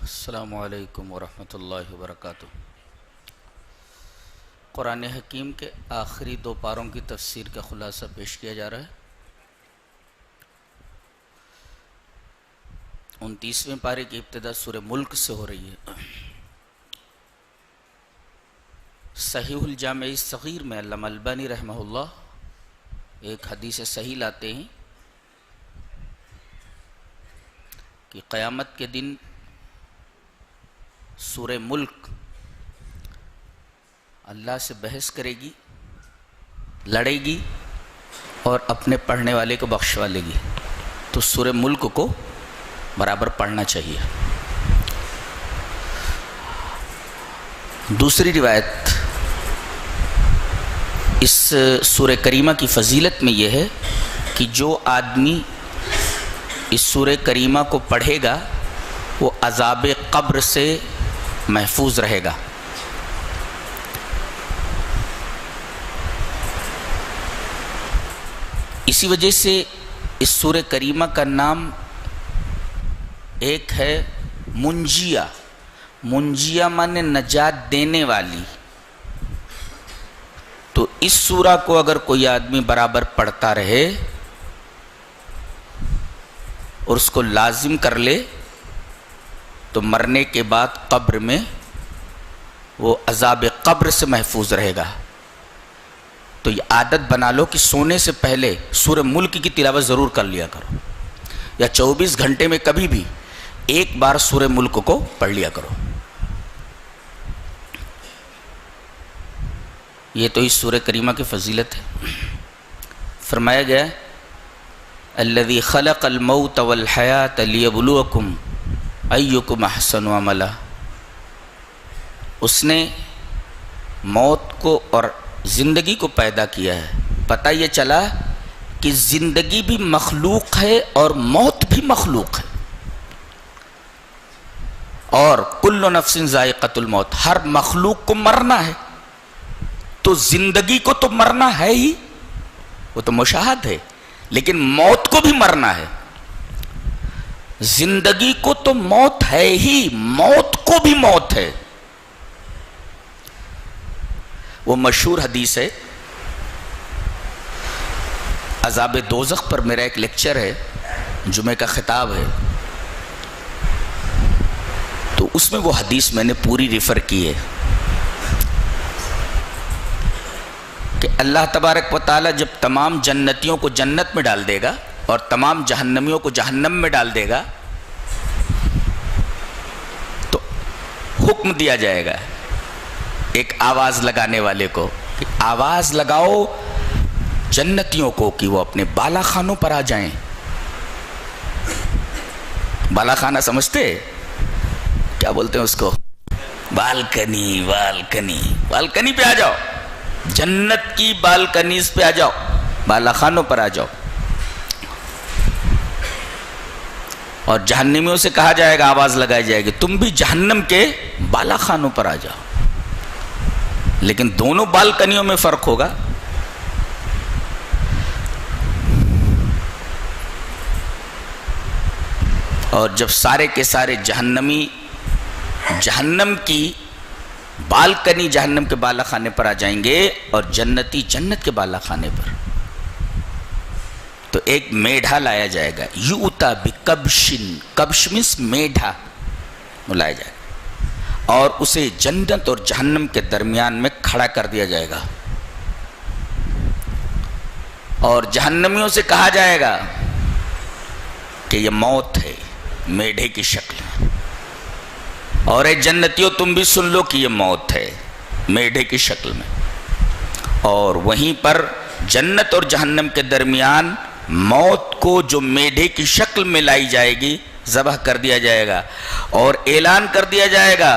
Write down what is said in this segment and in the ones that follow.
السلام علیکم ورحمۃ اللہ وبرکاتہ۔ قرآن حکیم کے آخری دو پاروں کی تفسیر کا خلاصہ پیش کیا جا رہا ہے۔ 29ویں پارے کی ابتدا سورہ ملک سے ہو رہی ہے۔ صحیح الجامع الصغیر میں علامہ البانی رحمہ اللہ ایک حدیث صحیح لاتے ہیں کہ قیامت کے دن سورہ ملک اللہ سے بحث کرے گی، لڑے گی اور اپنے پڑھنے والے کو بخشوا لے گی، تو سورہ ملک کو برابر پڑھنا چاہیے۔ دوسری روایت اس سورہ کریمہ کی فضیلت میں یہ ہے کہ جو آدمی اس سورہ کریمہ کو پڑھے گا وہ عذاب قبر سے محفوظ رہے گا۔ اسی وجہ سے اس سورہ کریمہ کا نام ایک ہے منجیہ۔ منجیہ مانے نجات دینے والی۔ تو اس سورہ کو اگر کوئی آدمی برابر پڑھتا رہے اور اس کو لازم کر لے تو مرنے کے بعد قبر میں وہ عذاب قبر سے محفوظ رہے گا۔ تو یہ عادت بنا لو کہ سونے سے پہلے سورہ ملک کی تلاوت ضرور کر لیا کرو، یا 24 گھنٹے میں کبھی بھی ایک بار سورہ ملک کو پڑھ لیا کرو۔ یہ تو اس سورہ کریمہ کی فضیلت ہے۔ فرمایا گیا الذی خلق الموت والحیات لیبلوکم ایکم احسن عملا۔ اس نے موت کو اور زندگی کو پیدا کیا ہے۔ پتہ یہ چلا کہ زندگی بھی مخلوق ہے اور موت بھی مخلوق ہے، اور کل نفس ذائقۃ الموت، ہر مخلوق کو مرنا ہے۔ تو زندگی کو تو مرنا ہے ہی، وہ تو مشاہد ہے، لیکن موت کو بھی مرنا ہے۔ زندگی کو تو موت ہے ہی، موت کو بھی موت ہے۔ وہ مشہور حدیث ہے، عذاب دوزخ پر میرا ایک لیکچر ہے، جمعہ کا خطاب ہے، تو اس میں وہ حدیث میں نے پوری ریفر کی ہے کہ اللہ تبارک و تعالی جب تمام جنتیوں کو جنت میں ڈال دے گا اور تمام جہنمیوں کو جہنم میں ڈال دے گا تو حکم دیا جائے گا ایک آواز لگانے والے کو کہ آواز لگاؤ جنتیوں کو کہ وہ اپنے بالا خانوں پر آ جائیں۔ بالا خانہ سمجھتے کیا بولتے ہیں اس کو؟ بالکنی۔ بالکنی، بالکنی پہ آ جاؤ، جنت کی بالکنیز پہ آ جاؤ، بالا خانوں پر آ جاؤ۔ اور جہنمیوں سے کہا جائے گا، آواز لگائی جائے گی تم بھی جہنم کے بالا خانوں پر آ جاؤ۔ لیکن دونوں بالکنیوں میں فرق ہوگا۔ اور جب سارے کے سارے جہنمی جہنم کی بالکنی، جہنم کے بالا خانے پر آ جائیں گے اور جنتی جنت کے بالا خانے پر، تو ایک میڈھا لایا جائے گا، یؤتا بکبشن، کبش مینس میڈھا لایا جائے گا، اور اسے جنت اور جہنم کے درمیان میں کھڑا کر دیا جائے گا، اور جہنمیوں سے کہا جائے گا کہ یہ موت ہے میڈھے کی شکل میں، اور اے جنتیوں تم بھی سن لو کہ یہ موت ہے میڈھے کی شکل میں۔ اور وہیں پر جنت اور جہنم کے درمیان موت کو جو میڈھے کی شکل میں لائی جائے گی ذبح کر دیا جائے گا، اور اعلان کر دیا جائے گا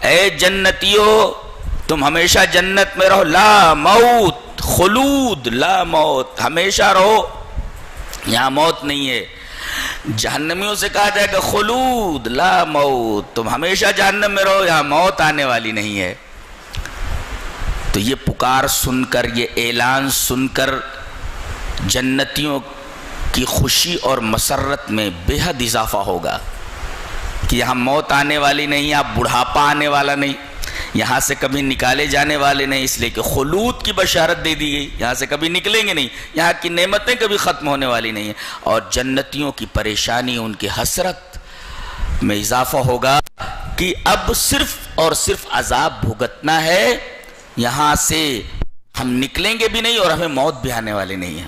اے جنتیوں تم ہمیشہ جنت میں رہو، لا موت، خلود، لا موت، ہمیشہ رہو، یہاں موت نہیں ہے۔ جہنمیوں سے کہا جائے گا خلود، لا موت، تم ہمیشہ جہنم میں رہو، یہاں موت آنے والی نہیں ہے۔ تو یہ پکار سن کر، یہ اعلان سن کر جنتیوں کی خوشی اور مسرت میں بے حد اضافہ ہوگا کہ یہاں موت آنے والی نہیں، یہاں بڑھاپا آنے والا نہیں، یہاں سے کبھی نکالے جانے والے نہیں، اس لیے کہ خلود کی بشارت دے دی گئی، یہاں سے کبھی نکلیں گے نہیں، یہاں کی نعمتیں کبھی ختم ہونے والی نہیں ہیں. اور جنتیوں کی پریشانی، ان کی حسرت میں اضافہ ہوگا کہ اب صرف اور صرف عذاب بھگتنا ہے، یہاں سے ہم نکلیں گے بھی نہیں اور ہمیں موت بھی آنے والی نہیں ہے.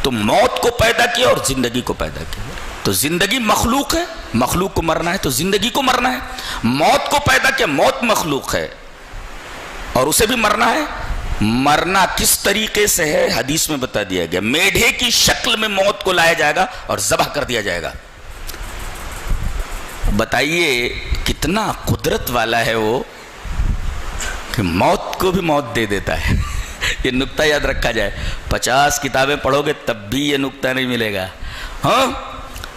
تو موت کو پیدا کیا اور زندگی کو پیدا کیا. تو زندگی مخلوق ہے، مخلوق کو مرنا ہے، تو زندگی کو مرنا ہے. موت کو پیدا کیا، موت مخلوق ہے اور اسے بھی مرنا ہے. مرنا کس طریقے سے ہے حدیث میں بتا دیا گیا. میڈھے کی شکل میں موت کو لایا جائے گا اور ذبح کر دیا جائے گا. بتائیے کتنا قدرت والا ہے وہ کہ موت کو بھی موت دے دیتا ہے. یہ نکتہ یاد رکھا جائے. 50 کتابیں پڑھو گے تب بھی یہ نکتہ نہیں ملے گا. ہاں،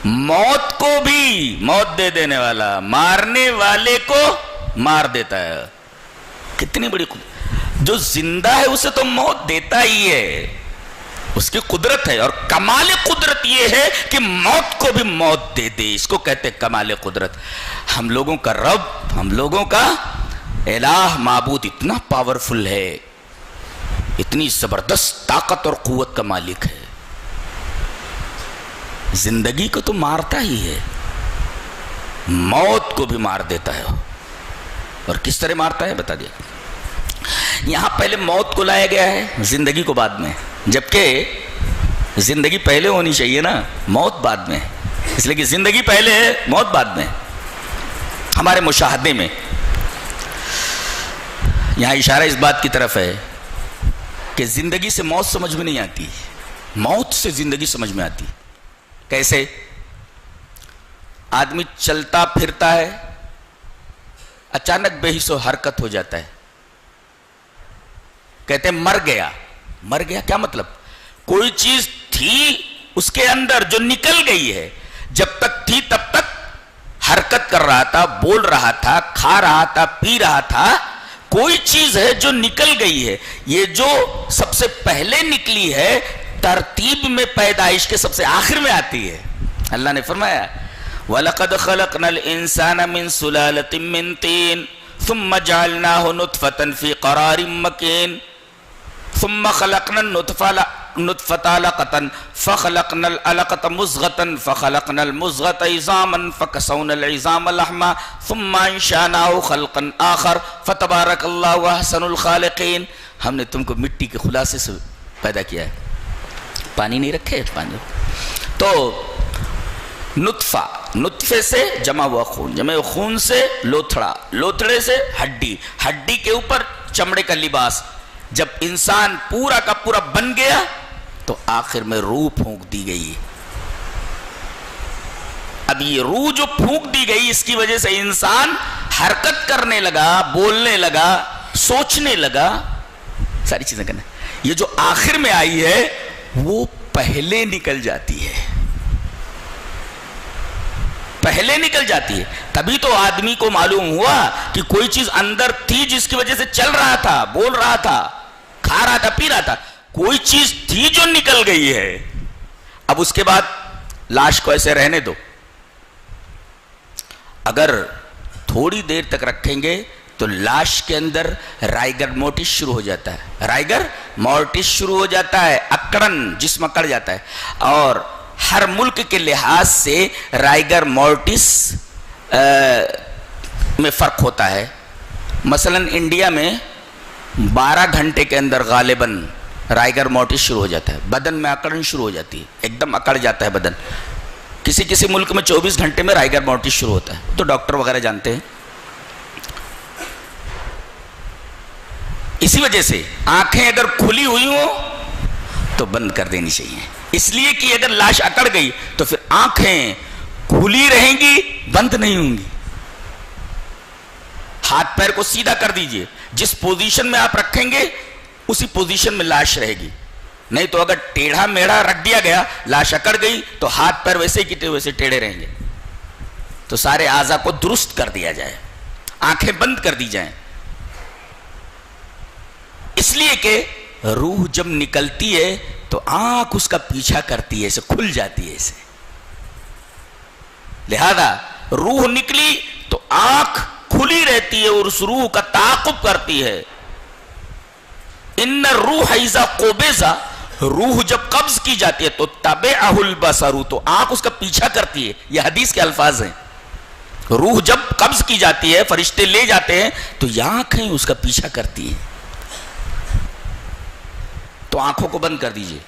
موت کو بھی موت دے دینے والا، مارنے والے کو مار دیتا ہے. کتنی بڑی جو زندہ ہے اسے تو موت دیتا ہی ہے، اس کی قدرت ہے. اور کمال قدرت یہ ہے کہ موت کو بھی موت دے دے. اس کو کہتے ہیں کمال قدرت. ہم لوگوں کا رب، ہم لوگوں کا الہ معبود اتنا پاورفل ہے، اتنی زبردست طاقت اور قوت کا مالک ہے. زندگی کو تو مارتا ہی ہے، موت کو بھی مار دیتا ہے. اور کس طرح مارتا ہے بتا دیا. یہاں پہلے موت کو لایا گیا ہے، زندگی کو بعد میں، جبکہ زندگی پہلے ہونی چاہیے نا، موت بعد میں. اس لیے کہ زندگی پہلے ہے، موت بعد میں. ہمارے مشاہدے میں یہاں اشارہ اس بات کی طرف ہے کہ زندگی سے موت سمجھ میں نہیں آتی، موت سے زندگی سمجھ میں آتی. کیسے؟ آدمی چلتا پھرتا ہے، اچانک بے حس و حرکت ہو جاتا ہے، کہتے ہیں مر گیا. مر گیا کیا مطلب؟ کوئی چیز تھی اس کے اندر جو نکل گئی ہے. جب تک تھی تب تک حرکت کر رہا تھا، بول رہا تھا، کھا رہا تھا، پی رہا تھا. کوئی چیز ہے جو نکل گئی ہے. یہ جو سب سے پہلے نکلی ہے ترتیب میں پیدائش کے سب سے آخر میں آتی ہے. اللہ نے فرمایا وَلَقَدْ خَلَقْنَا الْإِنسَانَ مِنْ سُلَالَةٍ مِّن طِينٍ ثُمَّ جَعَلْنَاهُ نُطْفَةً فِي قَرَارٍ مَّكِينٍ ثُمَّ خَلَقْنَا النُّطْفَةَ عَلَقَةً فَخَلَقْنَا الْعَلَقَةَ مُضْغَةً فَخَلَقْنَا الْمُضْغَةَ عِظَامًا فَكَسَوْنَا الْعِظَامَ لَحْمًا ثُمَّ أَنشَأْنَاهُ خَلْقًا آخَرَ فَتَبَارَكَ اللَّهُ أَحْسَنُ الْخَالِقِينَ. ہم نے تم کو مٹی کے خلاصے سے پیدا کیا ہے. پانی نہیں رکھے، پانی تو نطفہ، نطفے سے جمع ہوا خون، جمع ہوا خون سے لوتھڑا، لوتھڑے سے ہڈی، ہڈی کے اوپر چمڑے کا لباس. جب انسان پورا کا پورا بن گیا تو آخر میں روح پھونک دی گئی. اب یہ روح جو پھونک دی گئی اس کی وجہ سے انسان حرکت کرنے لگا، بولنے لگا، سوچنے لگا، ساری چیزیں کرنے. یہ جو آخر میں آئی ہے وہ پہلے نکل جاتی ہے، پہلے نکل جاتی ہے. تبھی تو آدمی کو معلوم ہوا کہ کوئی چیز اندر تھی جس کی وجہ سے چل رہا تھا، بول رہا تھا، کھا رہا تھا، پی رہا تھا. کوئی چیز تھی جو نکل گئی ہے. اب اس کے بعد لاش کو ایسے رہنے دو. اگر تھوڑی دیر تک رکھیں گے تو لاش کے اندر رائگر مورٹس شروع ہو جاتا ہے. رائگر مورٹس شروع ہو جاتا ہے، اکڑن، جسم اکڑ جاتا ہے. اور ہر ملک کے لحاظ سے رائگر مورٹس میں فرق ہوتا ہے. مثلا انڈیا میں 12 گھنٹے کے اندر غالباً رائگر مورٹس شروع ہو جاتا ہے، بدن میں اکڑن شروع ہو جاتی ہے، ایک دم اکڑ جاتا ہے بدن. کسی کسی ملک میں 24 گھنٹے میں رائگر مورٹس شروع ہوتا ہے. تو ڈاکٹر وغیرہ جانتے ہیں. اسی وجہ سے آنکھیں اگر کھلی ہوئی ہوں تو بند کر دینی چاہیے، اس لیے کہ اگر لاش اکڑ گئی تو پھر آنکھیں کھلی رہیں گی، بند نہیں ہوں گی. ہاتھ پیر کو سیدھا کر دیجئے، جس پوزیشن میں آپ رکھیں گے اسی پوزیشن میں لاش رہے گی. نہیں تو اگر ٹیڑھا میڑھا رکھ دیا گیا، لاش اکڑ گئی تو ہاتھ پیر ویسے کی ویسے ٹیڑھے رہیں گے. تو سارے اعضاء کو درست کر دیا جائے، آنکھیں بند کر دی جائیں. اس لیے کہ روح جب نکلتی ہے تو آنکھ اس کا پیچھا کرتی ہے، اسے کھل جاتی ہے اسے. لہذا روح نکلی تو آنکھ کھلی رہتی ہے اور اس روح کا تعاقب کرتی ہے. ان الروح اذا قبض، روح جب قبض کی جاتی ہے تو تبعہ البصر، تو آنکھ اس کا پیچھا کرتی ہے. یہ حدیث کے الفاظ ہیں. روح جب قبض کی جاتی ہے، فرشتے لے جاتے ہیں تو یہ آنکھیں اس کا پیچھا کرتی ہیں. تو آنکھوں کو بند کر دیجئے.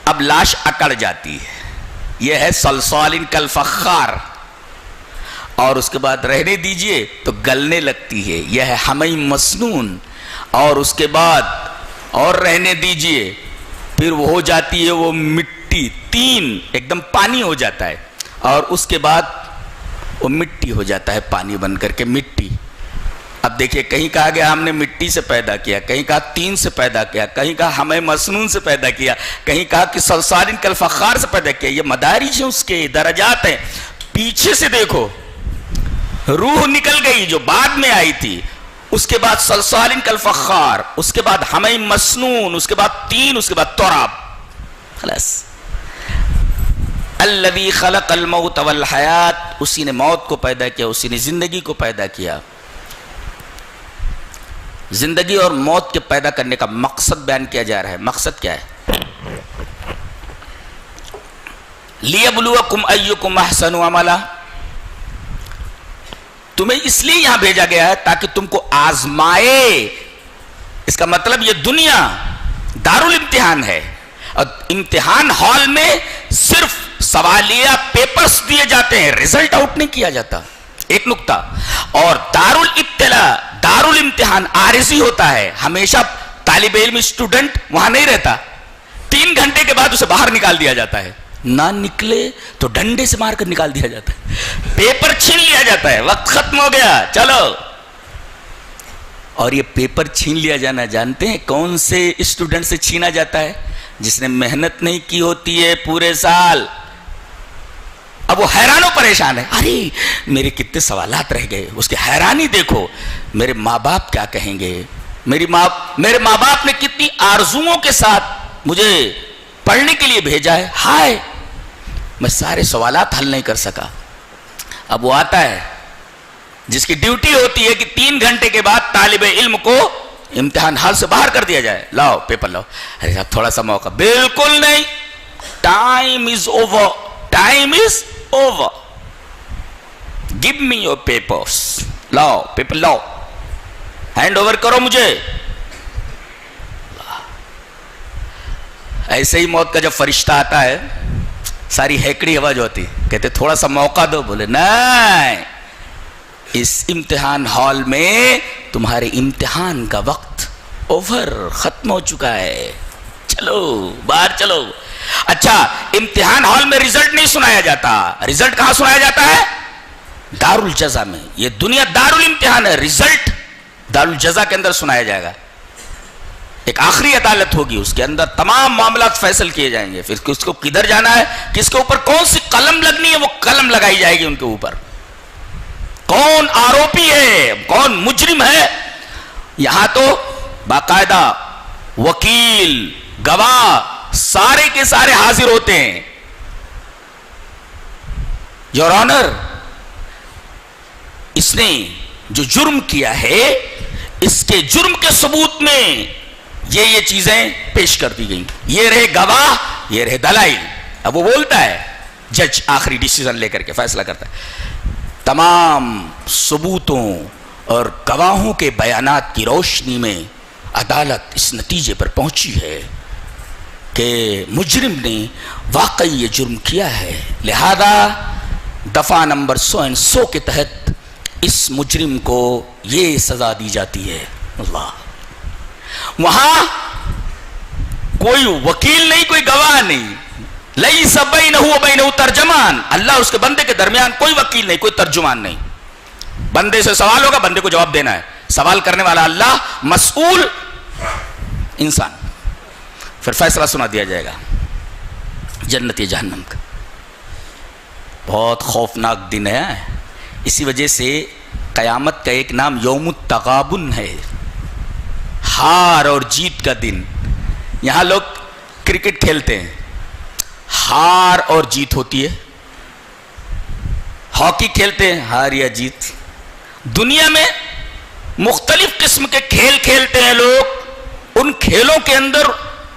اب لاش اکڑ جاتی ہے، یہ ہے صلصال کالفخار، اور اس کے بعد رہنے دیجئے تو گلنے لگتی ہے، یہ ہے حمیم مسنون. اور اس کے بعد اور رہنے دیجئے، پھر وہ ہو جاتی ہے وہ مٹی، تین ایک دم پانی ہو جاتا ہے، اور اس کے بعد وہ مٹی ہو جاتا ہے، پانی بن کر کے مٹی. اب دیکھیے، کہیں کہا گیا ہم نے مٹی سے پیدا کیا، کہیں کہا تین سے پیدا کیا، کہیں کہا ہمیں مسنون سے پیدا کیا، کہیں کہا کہ صلصال کالفخار سے پیدا کیا. یہ مدارج ہیں، اس کے درجات ہیں. پیچھے سے دیکھو، روح نکل گئی جو بعد میں آئی تھی، اس کے بعد صلصال کالفخار، اس کے بعد ہمیں مسنون، اس کے بعد تین، اس کے بعد تراب. خلاص. الذی خلق الموت والحیات، اسی نے موت کو پیدا کیا، اسی نے زندگی کو پیدا کیا. زندگی اور موت کے پیدا کرنے کا مقصد بیان کیا جا رہا ہے. مقصد کیا ہے؟ لیبلوکم ایکم احسن عملا، تمہیں اس لیے یہاں بھیجا گیا ہے تاکہ تم کو آزمائے. اس کا مطلب یہ دنیا دارالامتحان ہے، اور امتحان ہال میں صرف سوالیہ پیپرز دیے جاتے ہیں، رزلٹ آؤٹ نہیں کیا جاتا. ایک نکتہ. اور دارالابتلاء، دارالامتحان عارضی ہوتا ہے. ہمیشہ طالب علم اسٹوڈنٹ وہاں نہیں رہتا. 3 گھنٹے کے بعد اسے باہر نکال دیا جاتا ہے. نہ نکلے تو ڈنڈے سے مار کر نکال دیا جاتا ہے، پیپر چھین لیا جاتا ہے، وقت ختم ہو گیا، چلو. اور یہ پیپر چھین لیا جانا جانتے ہیں کون سے اسٹوڈنٹ سے چھینا جاتا ہے؟ جس نے محنت نہیں کی ہوتی ہے پورے سال. اب وہ حیران و پریشان ہے، ارے میرے کتنے سوالات رہ گئے. اس کی حیرانی دیکھو، میرے ماں باپ کیا کہیں گے، میرے ماں باپ نے کتنی آرزوؤں کے ساتھ مجھے پڑھنے کے لیے بھیجا ہے، ہائے میں سارے سوالات حل نہیں کر سکا. اب وہ آتا ہے جس کی ڈیوٹی ہوتی ہے کہ 3 گھنٹے کے بعد طالب علم کو امتحان حال سے باہر کر دیا جائے. لاؤ پیپر لاؤ. ارے صاحب تھوڑا سا موقع. بالکل نہیں، time is over, time is over. Give me your papers. لاؤ پیپر لاؤ، ہینڈ اوور کرو مجھے. ایسے ہی موت کا جب فرشتہ آتا ہے، ساری ہیکڑی ہوا جو ہوتی، کہتے تھوڑا سا موقع دو. بولے نہیں، اس امتحان ہال میں تمہارے امتحان کا وقت اوور، ختم ہو چکا ہے، چلو باہر چلو. اچھا، امتحان ہال میں رزلٹ نہیں سنایا جاتا. رزلٹ کہاں سنایا جاتا ہے؟ دارالجزا میں. یہ دنیا دارالامتحان ہے، رزلٹ دارالجزا کے اندر سنایا جائے گا. ایک آخری عدالت ہوگی، اس کے اندر تمام معاملات فیصل کیے جائیں گے. پھر کس کو کدھر جانا ہے، کس کے اوپر کون سی قلم لگنی ہے، وہ قلم لگائی جائے گی ان کے اوپر. کون آروپی ہے، کون مجرم ہے. یہاں تو باقاعدہ وکیل، گواہ، سارے کے سارے حاضر ہوتے ہیں. یور آنر، اس نے جو جرم کیا ہے، اس کے جرم کے ثبوت میں یہ چیزیں پیش کر دی گئیں. یہ رہے گواہ، یہ رہے دلائل. اب وہ بولتا ہے، جج آخری ڈیسیزن لے کر کے فیصلہ کرتا ہے. تمام ثبوتوں اور گواہوں کے بیانات کی روشنی میں عدالت اس نتیجے پر پہنچی ہے کہ مجرم نے واقعی یہ جرم کیا ہے. لہذا دفعہ نمبر 100 کے تحت اس مجرم کو یہ سزا دی جاتی ہے. اللہ، وہاں کوئی وکیل نہیں، کوئی گواہ نہیں. لیس بینہ و بینہ ترجمان، اللہ اس کے بندے کے درمیان کوئی وکیل نہیں، کوئی ترجمان نہیں. بندے سے سوال ہوگا، بندے کو جواب دینا ہے. سوال کرنے والا اللہ، مسئول انسان. پھر فیصلہ سنا دیا جائے گا جنت یا جہنم کا. بہت خوفناک دن ہے. اسی وجہ سے قیامت کا ایک نام یوم التغابن ہے. ہار اور جیت کا دن. یہاں لوگ کرکٹ کھیلتے ہیں, ہار اور جیت ہوتی ہے. ہاکی کھیلتے ہیں, ہار یا جیت. دنیا میں مختلف قسم کے کھیل کھیلتے ہیں لوگ. ان کھیلوں کے اندر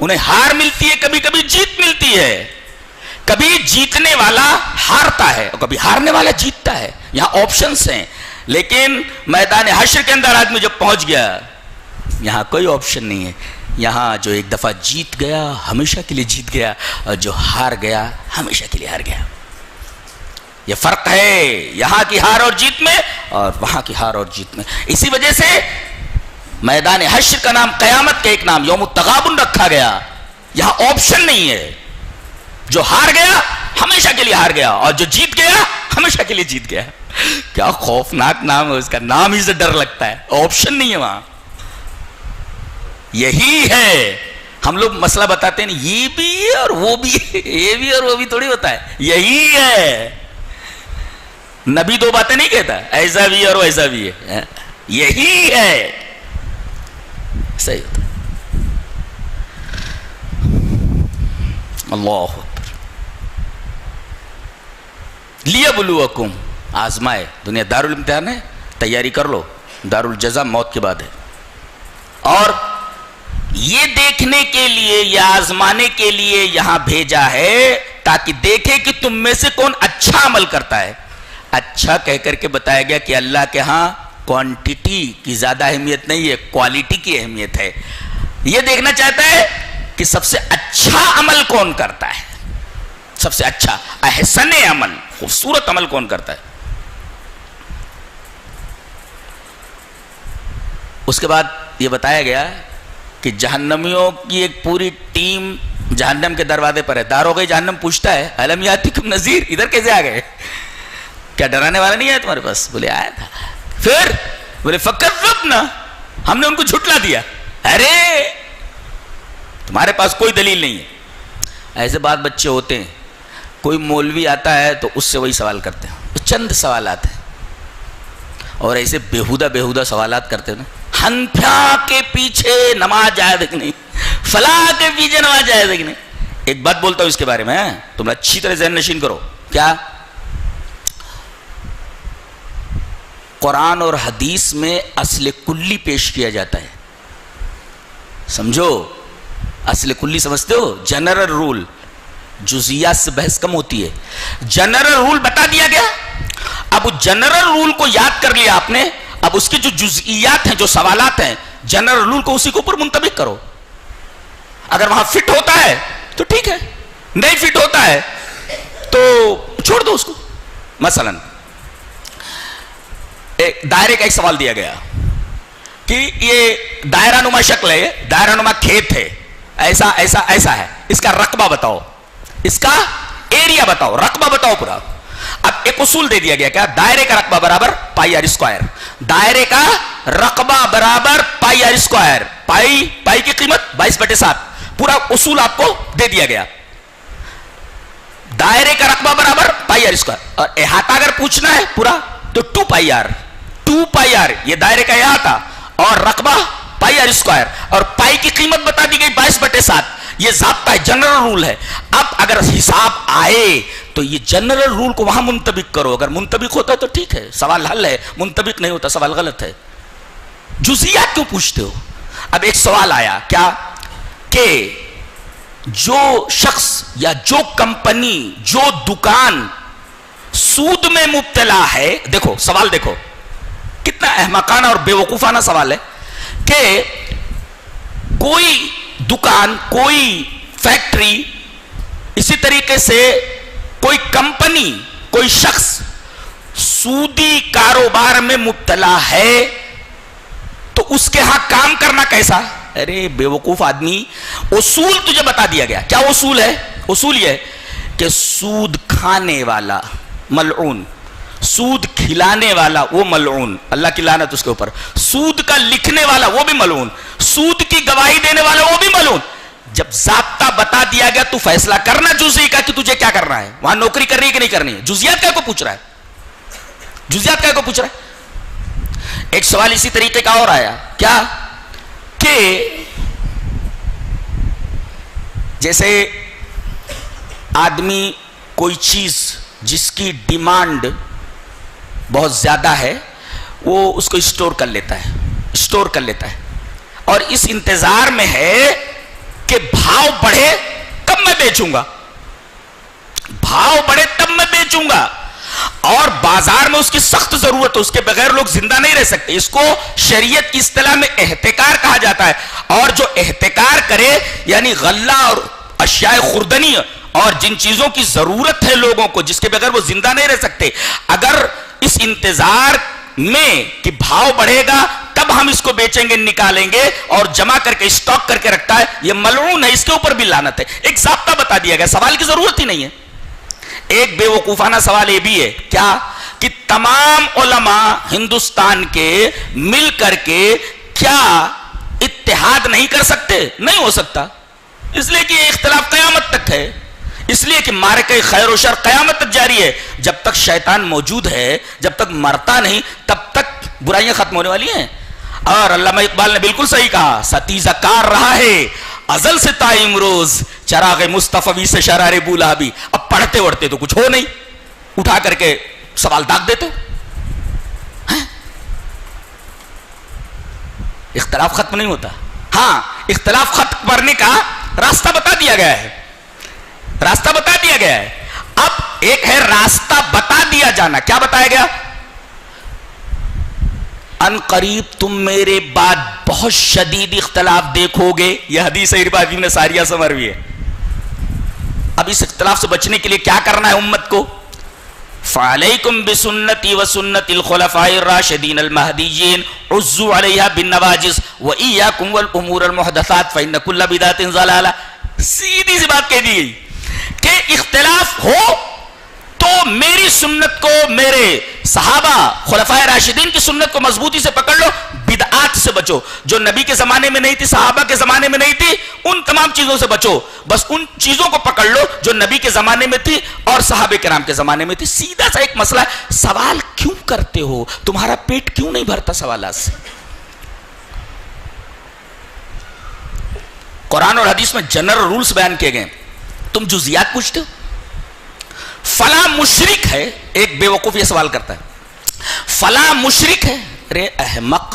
انہیں ہار ملتی ہے, کبھی کبھی جیت ملتی ہے. کبھی جیتنے والا ہارتا ہے اور کبھی ہارنے والا جیتتا ہے. یہاں آپشنز ہیں, لیکن میدان حشر کے اندر آدمی جب پہنچ گیا, یہاں کوئی آپشن نہیں ہے. یہاں جو ایک دفعہ جیت گیا ہمیشہ کے لیے جیت گیا, اور جو ہار گیا ہمیشہ کے لیے ہار گیا. یہ فرق ہے یہاں کی ہار اور جیت میں اور وہاں کی ہار اور جیت میں. اسی وجہ سے میدان حشر کا نام قیامت کا ایک نام یوم التغابن رکھا گیا. یہاں آپشن نہیں ہے. جو ہار گیا ہمیشہ کے لیے ہار گیا, اور جو جیت گیا ہمیشہ کے لیے جیت گیا. کیا خوفناک نام ہے اس کا, نام ہی سے ڈر لگتا ہے. آپشن نہیں ہے وہاں. یہی ہے. ہم لوگ مسئلہ بتاتے ہیں یہ بھی ہے اور وہ بھی ہے, یہ بھی اور وہ بھی تھوڑی ہوتا ہے. یہی ہے. نبی دو باتیں نہیں کہتا, ایسا بھی ہے اور ویسا بھی ہے. یہی ہے. صحیح ہوتا. اللہ اکبر. لیبلوکم, آزمائے. دنیا دارالامتحان ہے, تیاری کر لو. دارالجزا موت کے بعد ہے. اور یہ دیکھنے کے لیے, یا آزمانے کے لیے یہاں بھیجا ہے تاکہ دیکھے کہ تم میں سے کون اچھا عمل کرتا ہے. اچھا کہہ کر کے بتایا گیا کہ اللہ کے ہاں کوانٹیٹی کی زیادہ اہمیت نہیں ہے, کوالٹی کی اہمیت ہے. یہ دیکھنا چاہتا ہے کہ سب سے اچھا عمل کون کرتا ہے, سب سے اچھا احسن عمل, خوبصورت عمل کون کرتا ہے. اس کے بعد یہ بتایا گیا کہ جہنمیوں کی ایک پوری ٹیم جہنم کے دروازے پر ہے. داروغ جہنم پوچھتا ہے الم یاتکم نذیر, ادھر کیسے آ گئے, کیا ڈرانے والا نہیں ہے تمہارے پاس؟ بولے آیا تھا. پھر بولے فکذبنا, ہم نے ان کو جھٹلا دیا. ارے تمہارے پاس کوئی دلیل نہیں ہے. ایسے بات بچے ہوتے ہیں, کوئی مولوی آتا ہے تو اس سے وہی سوال کرتے ہیں. چند سوالات ہیں اور ایسے بیہودہ سوالات کرتے ہیں. ہنفیا کے پیچھے نماز جائز ہے کہ نہیں, فلاں کے پیچھے نماز جائز ہے کہ نہیں. ایک بات بولتا ہوں اس کے بارے میں, تم اچھی طرح ذہن نشین کرو. کیا قرآن اور حدیث میں اصل کلی پیش کیا جاتا ہے. سمجھو, اصل کلی سمجھتے ہو؟ General rule. جزئیات سے بحث کم ہوتی ہے. جنرل رول بتا دیا گیا, اب جنرل رول کو یاد کر لیا آپ نے, اب اس کے جو جزئیات ہیں, جو سوالات ہیں, جنرل رول کو اسی کے اوپر منطبق کرو. اگر وہاں فٹ ہوتا ہے تو ٹھیک ہے, نہیں فٹ ہوتا ہے تو چھوڑ دو اس کو. مثلا دائرے کا ایک سوال دیا گیا کہ یہ دائرہ نما شکل ہے, دائرہ نما کھیت ہے, ایسا ایسا ایسا ہے, اس کا رقبہ بتاؤ, اس کا ایریا بتاؤ, رقبہ بتاؤ پورا. اب ایک اصول دے دیا گیا, کیا دائرے کا رقبہ برابر پائی آر اسکوائر. دائرے کا رقبہ برابر پائی آر اسکوائر. پائی کی قیمت 22/7. پورا اصول آپ کو دے دیا گیا. دائرے کا رقبہ برابر پائی آر اسکوائر, اور احاطہ اگر پوچھنا ہے پورا تو 2 پائی آر. 2 پائی آر یہ دائرے کا احاطہ, اور رقبہ پائی آر اسکوائر, اور پائی کی قیمت بتا دی گئی 22/7. یہ ضابطہ ہے, جنرل رول ہے. اب اگر حساب آئے تو یہ جنرل رول کو وہاں منطبق کرو. اگر منطبق ہوتا ہے تو ٹھیک ہے, سوال حل ہے. منطبق نہیں ہوتا, سوال غلط ہے. جزئیات کیوں پوچھتے ہو؟ اب ایک سوال آیا, کیا کہ جو شخص یا جو کمپنی, جو دکان سود میں مبتلا ہے, دیکھو سوال دیکھو کتنا احمقانہ اور بے وقوفانہ سوال ہے, کہ کوئی دکان, کوئی فیکٹری, اسی طریقے سے کوئی کمپنی, کوئی شخص سودی کاروبار میں مبتلا ہے تو اس کے ہاں کام کرنا کیسا؟ ارے بے وقوف آدمی, اصول تجھے بتا دیا گیا. کیا اصول ہے؟ اصول یہ ہے کہ سود کھانے والا ملعون, سود کھلانے والا وہ ملعون, اللہ کی لعنت اس کے اوپر. سود کا لکھنے والا وہ بھی ملعون, سود کی گواہی دینے والا وہ بھی ملعون. جب ضابطہ بتا دیا گیا تو فیصلہ کرنا جزئی کا کہ تجھے کیا کرنا ہے, وہاں نوکری کرنی ہے کہ نہیں کرنی ہے. جزیات کا کو پوچھ رہا ہے, جزیات کا کو پوچھ رہا ہے. ایک سوال اسی طریقے کا اور آیا, کیا کہ جیسے آدمی کوئی چیز جس کی ڈیمانڈ بہت زیادہ ہے وہ اس کو اسٹور کر لیتا ہے اور اس انتظار میں ہے کہ بھاؤ بڑھے تب میں بیچوں گا، اور بازار میں اس کی سخت ضرورت ہے، اس کے بغیر لوگ زندہ نہیں رہ سکتے. اس کو شریعت کی اصطلاح میں احتکار کہا جاتا ہے. اور جو احتکار کرے یعنی غلہ اور اشیاء خوردنی اور جن چیزوں کی ضرورت ہے لوگوں کو جس کے بغیر وہ زندہ نہیں رہ سکتے، اگر اس انتظار میں کہ بھاؤ بڑھے گا تب ہم اس کو بیچیں گے نکالیں گے اور جمع کر کے اسٹاک کر کے رکھتا ہے، یہ ملعون ہے، اس کے اوپر بھی لعنت ہے. ایک ضابطہ بتا دیا گیا، سوال کی ضرورت ہی نہیں ہے. ایک بے وقوفانہ سوال یہ بھی ہے کیا کہ تمام علماء ہندوستان کے مل کر کے کیا اتحاد نہیں کر سکتے؟ نہیں ہو سکتا، اس لیے کہ یہ اختلاف قیامت تک ہے، اس لیے کہ معرکہ خیر و شر قیامت تک جاری ہے. جب تک شیطان موجود ہے، جب تک مرتا نہیں، تب تک برائیاں ختم ہونے والی ہیں. اور علامہ اقبال نے بالکل صحیح کہا، ستیزہ کار رہا ہے ازل سے تا امروز، چراغ مصطفی سے شرار بولا بھی. اب پڑھتے وڑھتے تو کچھ ہو نہیں، اٹھا کر کے سوال داغ دیتے. اختلاف ختم نہیں ہوتا. ہاں، اختلاف ختم کرنے کا راستہ بتا دیا گیا ہے، اب ایک ہے راستہ بتا دیا جانا. کیا بتایا گیا؟ ان قریب تم میرے بعد بہت شدید اختلاف دیکھو گے. یہ حدیث اربادی نے ساریہ سے مروی ہے. اب اس اختلاف سے بچنے کے لیے کیا کرنا ہے امت کو؟ فعلیکم بسنتی وسنت الخلفاء الراشدین المہدیین عضوا علیہا بالنواجذ وایاکم والامور المحدثات فان کل بدعۃ ضلالہ. سیدھی سی بات کہہ دی گئی کہ اختلاف ہو تو میری سنت کو، میرے صحابہ خلفاء راشدین کی سنت کو مضبوطی سے پکڑ لو، بدعات سے بچو. جو نبی کے زمانے میں نہیں تھی، صحابہ کے زمانے میں نہیں تھی، ان تمام چیزوں سے بچو. بس ان چیزوں کو پکڑ لو جو نبی کے زمانے میں تھی اور صحابہ کرام کے زمانے میں تھی. سیدھا سا ایک مسئلہ ہے. سوال کیوں کرتے ہو؟ تمہارا پیٹ کیوں نہیں بھرتا سوالات سے؟ قرآن اور حدیث میں جنرل رولز بیان کیے گئے، تم جزیات پوچھتے ہو. فلاں مشرک ہے، ایک بے وقوف یہ سوال کرتا ہے، فلاں مشرک ہے. ارے احمق،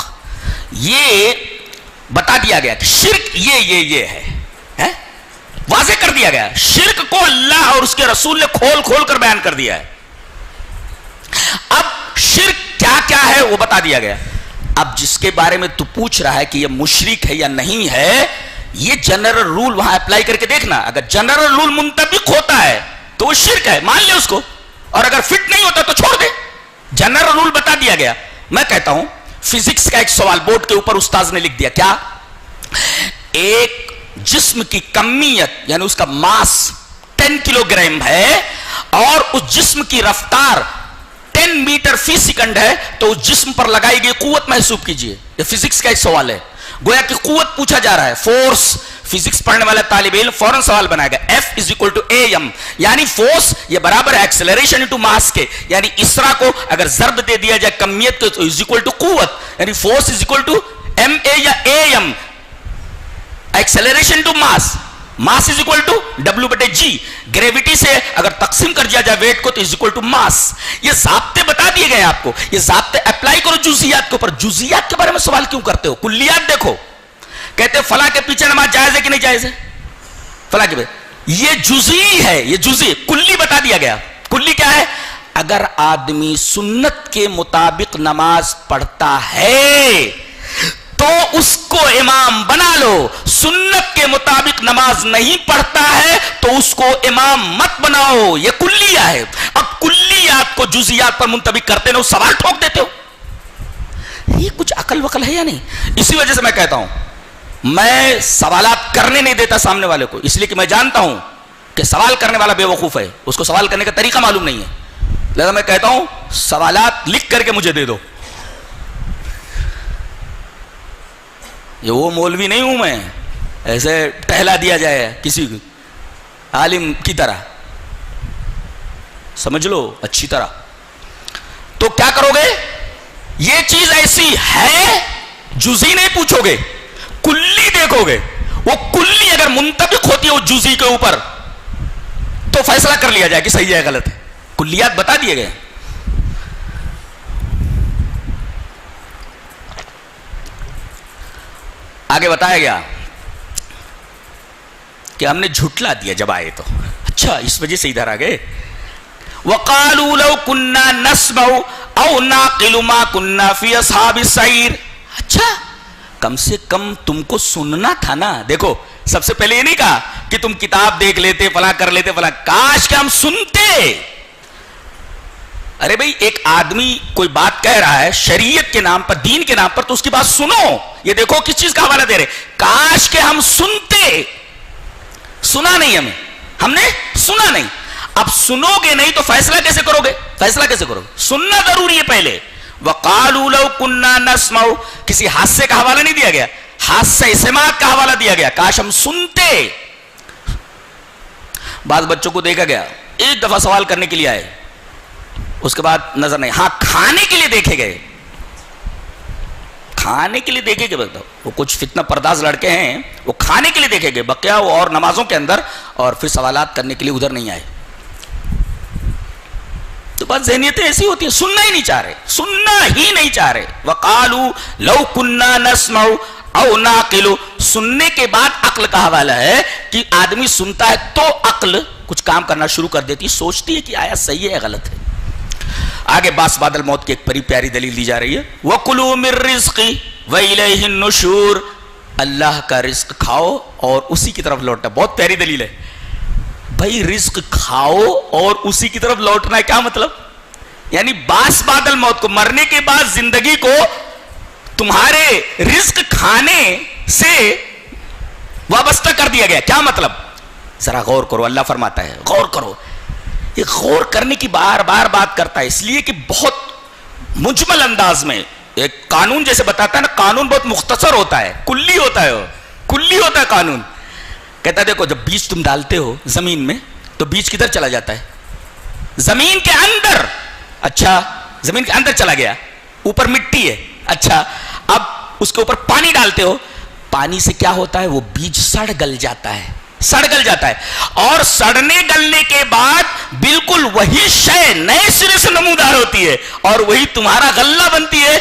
یہ بتا دیا گیا کہ شرک یہ ہے، واضح کر دیا گیا. شرک کو اللہ اور اس کے رسول نے کھول کر بیان کر دیا ہے. اب شرک کیا ہے وہ بتا دیا گیا. اب جس کے بارے میں تو پوچھ رہا ہے کہ یہ مشرک ہے یا نہیں ہے، یہ جنرل رول وہاں اپلائی کر کے دیکھنا. اگر جنرل رول منطبق ہوتا ہے تو وہ شرک ہے، مان لے اس کو، اور اگر فٹ نہیں ہوتا تو چھوڑ دے. جنرل رول بتا دیا گیا. میں کہتا ہوں فزکس کا ایک سوال بورڈ کے اوپر استاذ نے لکھ دیا، کیا ایک جسم کی کمیت یعنی اس کا ماس 10 کلو گرام ہے اور اس جسم کی رفتار 10 میٹر فی سیکنڈ ہے، تو اس جسم پر لگائی گئی قوت محسوب کیجئے. یہ فزکس کا ایک سوال ہے، گویا کہ قوت پوچھا جا رہا ہے. فورس، فزکس پڑھنے والا طالب علم فوراً سوال بنائے گا. F = AM، یعنی فورس یہ برابر ہے ایکسلریشن انٹو ماس کے. یعنی اسرا کو اگر ضرب دے دیا جائے کمیت کو تو قوت، یعنی فورس MA یا AM، acceleration into mass, mass W/G. Gravity سے اگر تقسیم کر دیا جائے ویٹ کو تو ماس. یہ ضابطے بتا دیے گئے آپ کو، یہ ضابطے اپلائی کرو جزئیات کے اوپر. جزئیات کے بارے میں سوال کیوں کرتے ہو؟ کلیات دیکھو. کہتے فلاں کے پیچھے نماز جائز ہے کہ نہیں جائز ہے؟ فلاں کے یہ جزئی ہے، یہ جزئی. کلی بتا دیا گیا. کلی کیا ہے؟ اگر آدمی سنت کے مطابق نماز پڑھتا ہے تو اس کو امام بنا لو. سنت کے مطابق نماز نہیں پڑھتا ہے تو اس کو امام مت بناؤ. یہ کلیہ ہے. اب کلیات کو جزیات پر منطبق کرتے ہو، سوال ٹھوک دیتے ہو. یہ کچھ عقل وقل ہے یا نہیں؟ اسی وجہ سے میں کہتا ہوں میں سوالات کرنے نہیں دیتا سامنے والے کو، اس لیے کہ میں جانتا ہوں کہ سوال کرنے والا بے وقوف ہے، اس کو سوال کرنے کا طریقہ معلوم نہیں ہے. لہذا میں کہتا ہوں سوالات لکھ کر کے مجھے دے دو. یہ وہ مولوی نہیں ہوں میں ایسے ٹہلا دیا جائے کسی عالم کی طرح، سمجھ لو اچھی طرح. تو کیا کرو گے؟ یہ چیز ایسی ہے، جزئی نہیں پوچھو گے، کلی دیکھو گے، وہ کلی اگر منطبق ہوتی ہے وہ جزئی کے اوپر تو فیصلہ کر لیا جائے کہ صحیح ہے غلط ہے. کلیات بتا دیے گئے. آگے بتایا گیا کہ ہم نے جھٹلا دیا جب آئے تو. اچھا اس وجہ سے ادھر آ گئے. وَقَالُوا لَوْ كُنَّا نَسْمَعُ أَوْ نَعْقِلُ مَا كُنَّا فِي أَصْحَابِ السَّعِيرِ. اچھا کم سے کم تم کو سننا تھا نا. دیکھو سب سے پہلے یہ نہیں کہا کہ تم کتاب دیکھ لیتے فلاں کر لیتے فلاں، کاش کہ ہم سنتے. ارے بھائی ایک آدمی کوئی بات کہہ رہا ہے شریعت کے نام پر، دین کے نام پر، تو اس کی بات سنو. یہ دیکھو کس چیز کا حوالہ دے رہے، کاش کہ ہم سنتے. سنا نہیں ہم نے سنا نہیں. اب سنو گے نہیں تو فیصلہ کیسے کرو گے؟ فیصلہ کیسے کرو گے؟ سننا ضروری ہے پہلے. وَقَالُوا لَوْ كُنَّا نَسْمَعُ، کسی حادثے کا حوالہ نہیں دیا گیا، حادثہ سماعت کا حوالہ دیا گیا. کاش ہم سنتے. بعض بچوں کو دیکھا گیا ایک دفعہ سوال کرنے کے لیے آئے، اس کے بعد نظر نہیں. ہاں کھانے کے لیے دیکھے گئے، کھانے کے لیے دیکھے گئے. وہ کچھ فتنہ پرداز لڑکے ہیں، وہ کھانے کے لیے دیکھے گئے، بقیہ وہ اور نمازوں کے اندر، اور پھر سوالات کرنے کے لیے ادھر نہیں آئے. تو بات ذہنیتیں ایسی ہوتی ہیں، سننا ہی نہیں چاہ رہے، سننا ہی نہیں چاہ رہے. وَقَالُوا لَوْ كُنَّا نَسْمَعُ أَوْ نَعْقِلُ. سننے کے بعد عقل کا حوالہ ہے کہ آدمی سنتا ہے تو عقل کچھ کام کرنا شروع کر دیتی، سوچتی ہے کہ آیا صحیح ہے غلط ہے. آگے باس بعد الموت کی ایک بڑی پیاری دلیل دی جا رہی ہے. وَكُلُوا مِن رِزْقِ وَإِلَيْهِ النُّشُورُ. اللہ کا رزق کھاؤ اور اسی کی طرف لوٹنا. بہت پیاری دلیل ہے بھائی. رزق کھاؤ اور اسی کی طرف لوٹنا ہے، کیا مطلب؟ یعنی باس بعد الموت کو، مرنے کے بعد زندگی کو تمہارے رزق کھانے سے وابستہ کر دیا گیا. کیا مطلب؟ ذرا غور کرو. اللہ فرماتا ہے غور کرو. یہ غور کرنے کی بار بار بات کرتا ہے اس لیے کہ بہت مجمل انداز میں ایک قانون جیسے بتاتا ہے نا. قانون بہت مختصر ہوتا ہے، کلی ہوتا ہے، وہ کلی ہوتا ہے قانون. کہتا ہے دیکھو جب بیج تم ڈالتے ہو زمین میں تو بیج کدھر چلا جاتا ہے؟ زمین کے اندر. اچھا زمین کے اندر چلا گیا، اوپر مٹی ہے. اچھا اب اس کے اوپر پانی ڈالتے ہو، پانی سے کیا ہوتا ہے؟ وہ بیج سڑ گل جاتا ہے، سڑ گل جاتا ہے. اور سڑنے گلنے کے بعد بالکل وہی شے نئے سرے سے نمودار ہوتی ہے اور وہی تمہارا غلہ بنتی ہے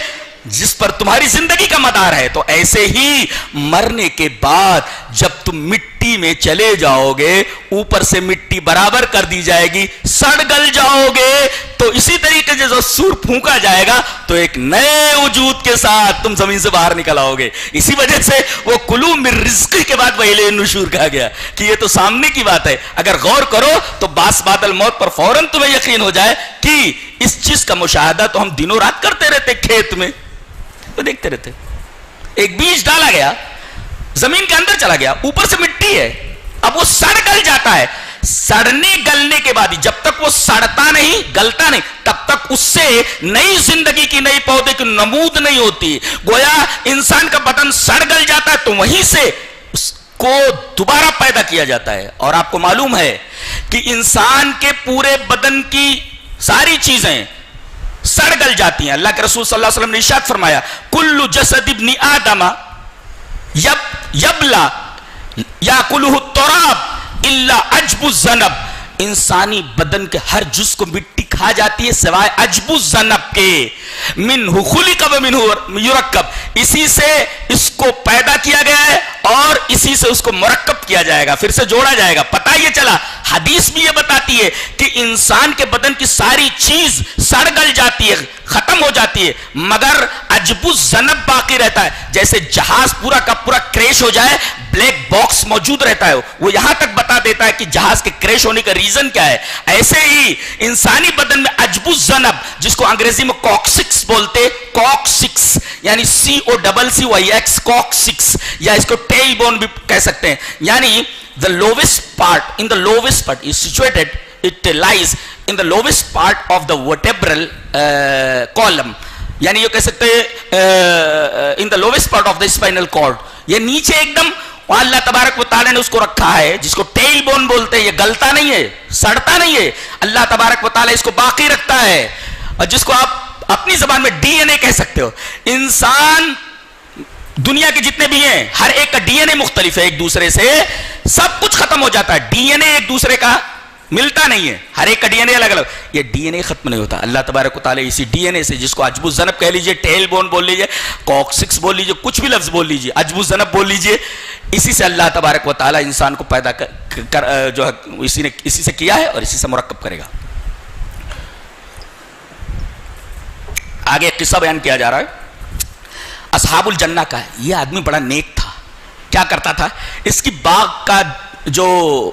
جس پر تمہاری زندگی کا مدار ہے. تو ایسے ہی مرنے کے بعد جب تم مٹی میں چلے جاؤ گے، اوپر سے مٹی برابر کر دی جائے گی، سڑ گل جاؤ گے. تو اسی طریقے سے جب سور پھونکا جائے گا تو ایک نئے وجود کے ساتھ تم زمین سے باہر نکل آؤ گے. اسی وجہ سے وہ کلو من رزق کے بعد وَإِلَيْهِ النُّشُورُ کہا گیا کہ یہ تو سامنے کی بات ہے. اگر غور کرو تو باس بعد الموت پر فوراً تمہیں یقین ہو جائے کہ اس چیز کا مشاہدہ تو ہم دنوں رات کرتے رہتے، کھیت میں تو دیکھتے رہتے. ایک بیج ڈالا گیا، زمین کے اندر چلا گیا، اوپر سے مٹی ہے، اب وہ سڑ گل جاتا ہے. سڑنے گلنے کے بعد جب تک وہ سڑتا نہیں، گلتا نہیں، تب تک اس سے نئی زندگی کی، نئی پودے کی نمود نہیں ہوتی. گویا انسان کا بدن سڑ گل جاتا ہے تو وہیں سے اس کو دوبارہ پیدا کیا جاتا ہے. اور آپ کو معلوم ہے کہ انسان کے پورے بدن کی ساری چیزیں سڑ گل جاتی ہیں. اللہ کے رسول صلی اللہ علیہ وسلم نے ارشاد فرمایا کل جسد ابن آدم یبلا یاکلہ التراب الا عجب الذنب. انسانی بدن کے ہر جز کو مٹی کھا جاتی ہے سوائے عجب الذنب کے. منہ خلق ومنہ یرکب. اسی سے اس کو پیدا کیا گیا ہے اور اسی سے اس کو مرکب کیا جائے گا، پھر سے جوڑا جائے گا. پتہ یہ چلا، حدیث بھی یہ بتاتی ہے کہ انسان کے بدن کی ساری چیز سڑ گل جاتی ہے، ختم ہو جاتی ہے، مگر عجب الذنب باقی رہتا ہے. جیسے جہاز پورا کا پورا کریش ہو جائے، بلیک باکس موجود رہتا ہے، وہ یہاں تک بتا دیتا ہے کہ جہاز کے کریش ہونے کا ریزن کیا ہے. ایسے ہی انسانی بدن میں عجب الذنب، جس کو انگریزی میں کوکسکس بولتے، کوکسکس یعنی COCCX کوکسکس، یا اس کو ٹیل بون بھی کہہ سکتے ہیں. یعنی the lowest part, in the lowest part is situated, it lies in the lowest part of the vertebral column. یعنی یہ کہہ سکتے ہیں in the lowest part of the spinal cord. یہ نیچے ایک دم اللہ تبارک و تعالیٰ نے اس کو رکھا ہے جس کو ٹیل بون بولتے ہیں. یہ گلتا نہیں ہے، سڑتا نہیں ہے. اللہ تبارک و تعالیٰ اس کو باقی رکھتا ہے، اور جس کو آپ اپنی زبان میں DNA کہہ سکتے ہو. انسان دنیا کے جتنے بھی ہیں ہر ایک کا ڈی این اے مختلف ہے ایک دوسرے سے, سب کچھ ختم ہو جاتا ہے, ڈی این اے ایک دوسرے کا ملتا نہیں ہے, ہر ایک کا ڈی این اے الگ الگ. یہ ڈی این اے ختم نہیں ہوتا. اللہ تبارک و تعالیٰ اسی ڈی این اے سے, جس کو عجب الذنب کہہ لیجئے, ٹیل بون بول لیجئے, کوکسکس بول لیجئے, کچھ بھی لفظ بول لیجئے, عجب الذنب بول لیجئے, اسی سے اللہ تبارک و تعالیٰ انسان کو پیدا جو ہے اسی سے کیا ہے اور اسی سے مرکب کرے گا. آگے ایک قصہ بیان کیا جا رہا ہے اصحاب الجنہ کا ہے. یہ آدمی بڑا نیک تھا. کیا کرتا تھا, اس کی باغ کا جو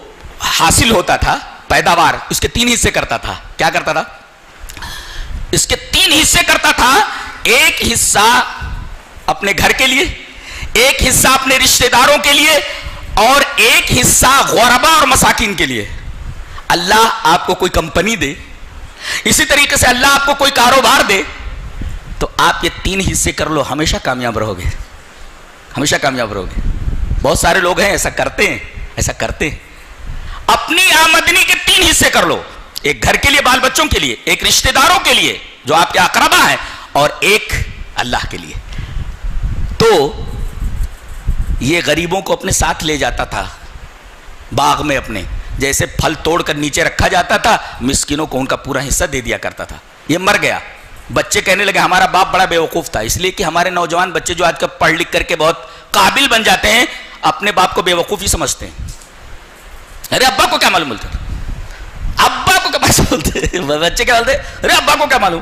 حاصل ہوتا تھا پیداوار, اس کے 3 حصے کرتا تھا. کیا کرتا تھا, اس کے 3 حصے کرتا تھا. ایک حصہ اپنے گھر کے لیے, ایک حصہ اپنے رشتہ داروں کے لیے, اور ایک حصہ غربا اور مساکین کے لیے. اللہ آپ کو کوئی کمپنی دے, اسی طریقے سے اللہ آپ کو کوئی کاروبار دے, تو آپ یہ 3 حصے کر لو, ہمیشہ کامیاب رہو گے, ہمیشہ کامیاب رہو گے. بہت سارے لوگ ہیں ایسا کرتے ہیں, ایسا کرتے ہیں. اپنی آمدنی کے 3 حصے کر لو, ایک گھر کے لیے, بال بچوں کے لیے, ایک رشتہ داروں کے لیے جو آپ کے اقربا ہیں, اور ایک اللہ کے لیے. تو یہ غریبوں کو اپنے ساتھ لے جاتا تھا باغ میں اپنے, جیسے پھل توڑ کر نیچے رکھا جاتا تھا, مسکینوں کو ان کا پورا حصہ دے دیا کرتا تھا. یہ مر گیا. بچے کہنے لگے ہمارا باپ بڑا بیوقوف تھا, اس لیے کہ ہمارے نوجوان بچے جو آج کل پڑھ لکھ کر کے بہت قابل بن جاتے ہیں, اپنے باپ کو بیوقوف ہی سمجھتے ہیں. ارے ابا کو کیا معلوم بولتے, ابا کو کیا بولتے, بچے کیا بولتے, ارے ابا کو کیا معلوم.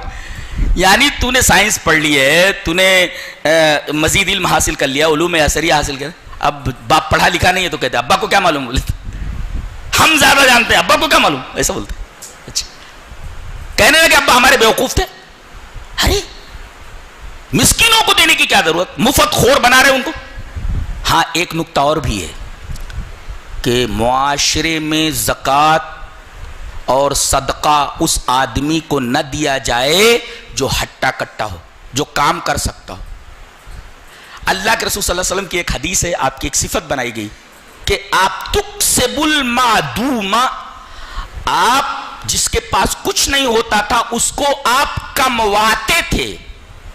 یعنی تو نے سائنس پڑھ لی ہے, تو نے مزید علم حاصل کر لیا, علوم اثریہ حاصل کر, اب باپ پڑھا لکھا نہیں ہے تو کہتے ابا کو کیا معلوم بولتے, ہم زیادہ جانتے ہیں, ابا کو کیا معلوم, ایسا بولتے. اچھا, کہنے لگے ابا ہمارے بیوقوف تھے. ارے مسکینوں کو دینے کی کیا ضرورت, مفت خور بنا رہے ان کو. ہاں ایک نقطہ اور بھی ہے کہ معاشرے میں زکوٰۃ اور صدقہ اس آدمی کو نہ دیا جائے جو ہٹا کٹا ہو, جو کام کر سکتا ہو. اللہ کے رسول صلی اللہ علیہ وسلم کی ایک حدیث ہے, آپ کی ایک صفت بنائی گئی کہ آپ تکسب المعدوم, آپ جس کے پاس کچھ نہیں ہوتا تھا اس کو آپ کمواتے تھے,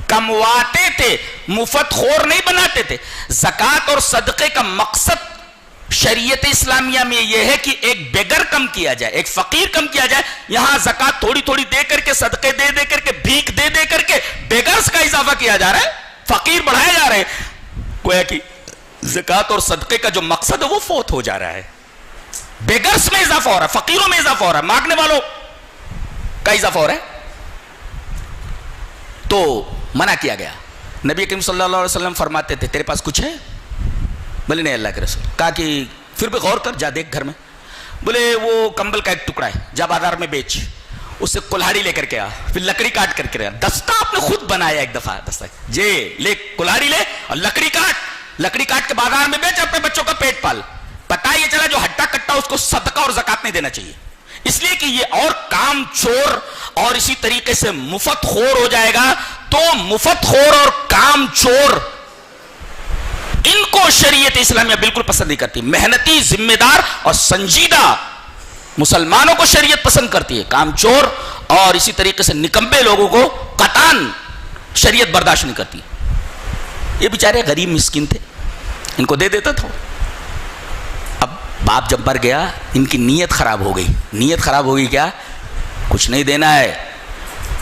کمواتے تھے, مفت خور نہیں بناتے تھے. زکوٰۃ اور صدقے کا مقصد شریعت اسلامیہ میں یہ ہے کہ ایک بیگر کم کیا جائے, ایک فقیر کم کیا جائے. یہاں زکوٰۃ تھوڑی تھوڑی دے کر کے, صدقے دے دے کر کے, بھیک دے دے کر کے بیگرز کا اضافہ کیا جا رہا ہے, فقیر بڑھائے جا رہے ہیں. گویا کہ زکوٰۃ اور صدقے کا جو مقصد ہے وہ فوت ہو جا رہا ہے. بیگرز میں اضافہ ہو رہا ہے, فقیروں میں اضافہ ہو رہا ہے, مانگنے والوں کا اضافہ ہو رہا ہے. تو منع کیا گیا. نبی کریم صلی اللہ علیہ وسلم فرماتے تھے تیرے پاس کچھ ہے؟ بولے نہیں اللہ کے رسول. کہا کہ پھر بھی غور کر, جا دیکھ گھر میں. بولے وہ کمبل کا ایک ٹکڑا ہے, جا بازار میں بیچ, اس سے کلہاڑی لے کر کے آ, پھر لکڑی کاٹ کر کے آ. دستہ آپ نے خود بنایا ایک دفعہ, دستہ جے لے, کلہاڑی لے اور لکڑی کاٹ, لکڑی کاٹ کے بازار میں بیچ, اپنے بچوں کا پیٹ پال. پتہ یہ چلا جو ہٹا کٹا اس کو صدقہ اور زکوٰۃ نہیں دینا چاہیے, اس لیے کہ یہ اور کام چور اور اسی طریقے سے مفت خور ہو جائے گا. تو مفت خور اور کام چور ان کو شریعت اسلامیہ بالکل پسند نہیں کرتی. محنتی, ذمہ دار اور سنجیدہ مسلمانوں کو شریعت پسند کرتی ہے. کام چور اور اسی طریقے سے نکمبے لوگوں کو قطعاً شریعت برداشت نہیں کرتی. یہ بیچارے غریب مسکین تھے, ان کو دے دیتا تھا. اب باپ جب مر گیا, ان کی نیت خراب ہو گئی. نیت خراب ہو گئی, کیا کچھ نہیں دینا ہے.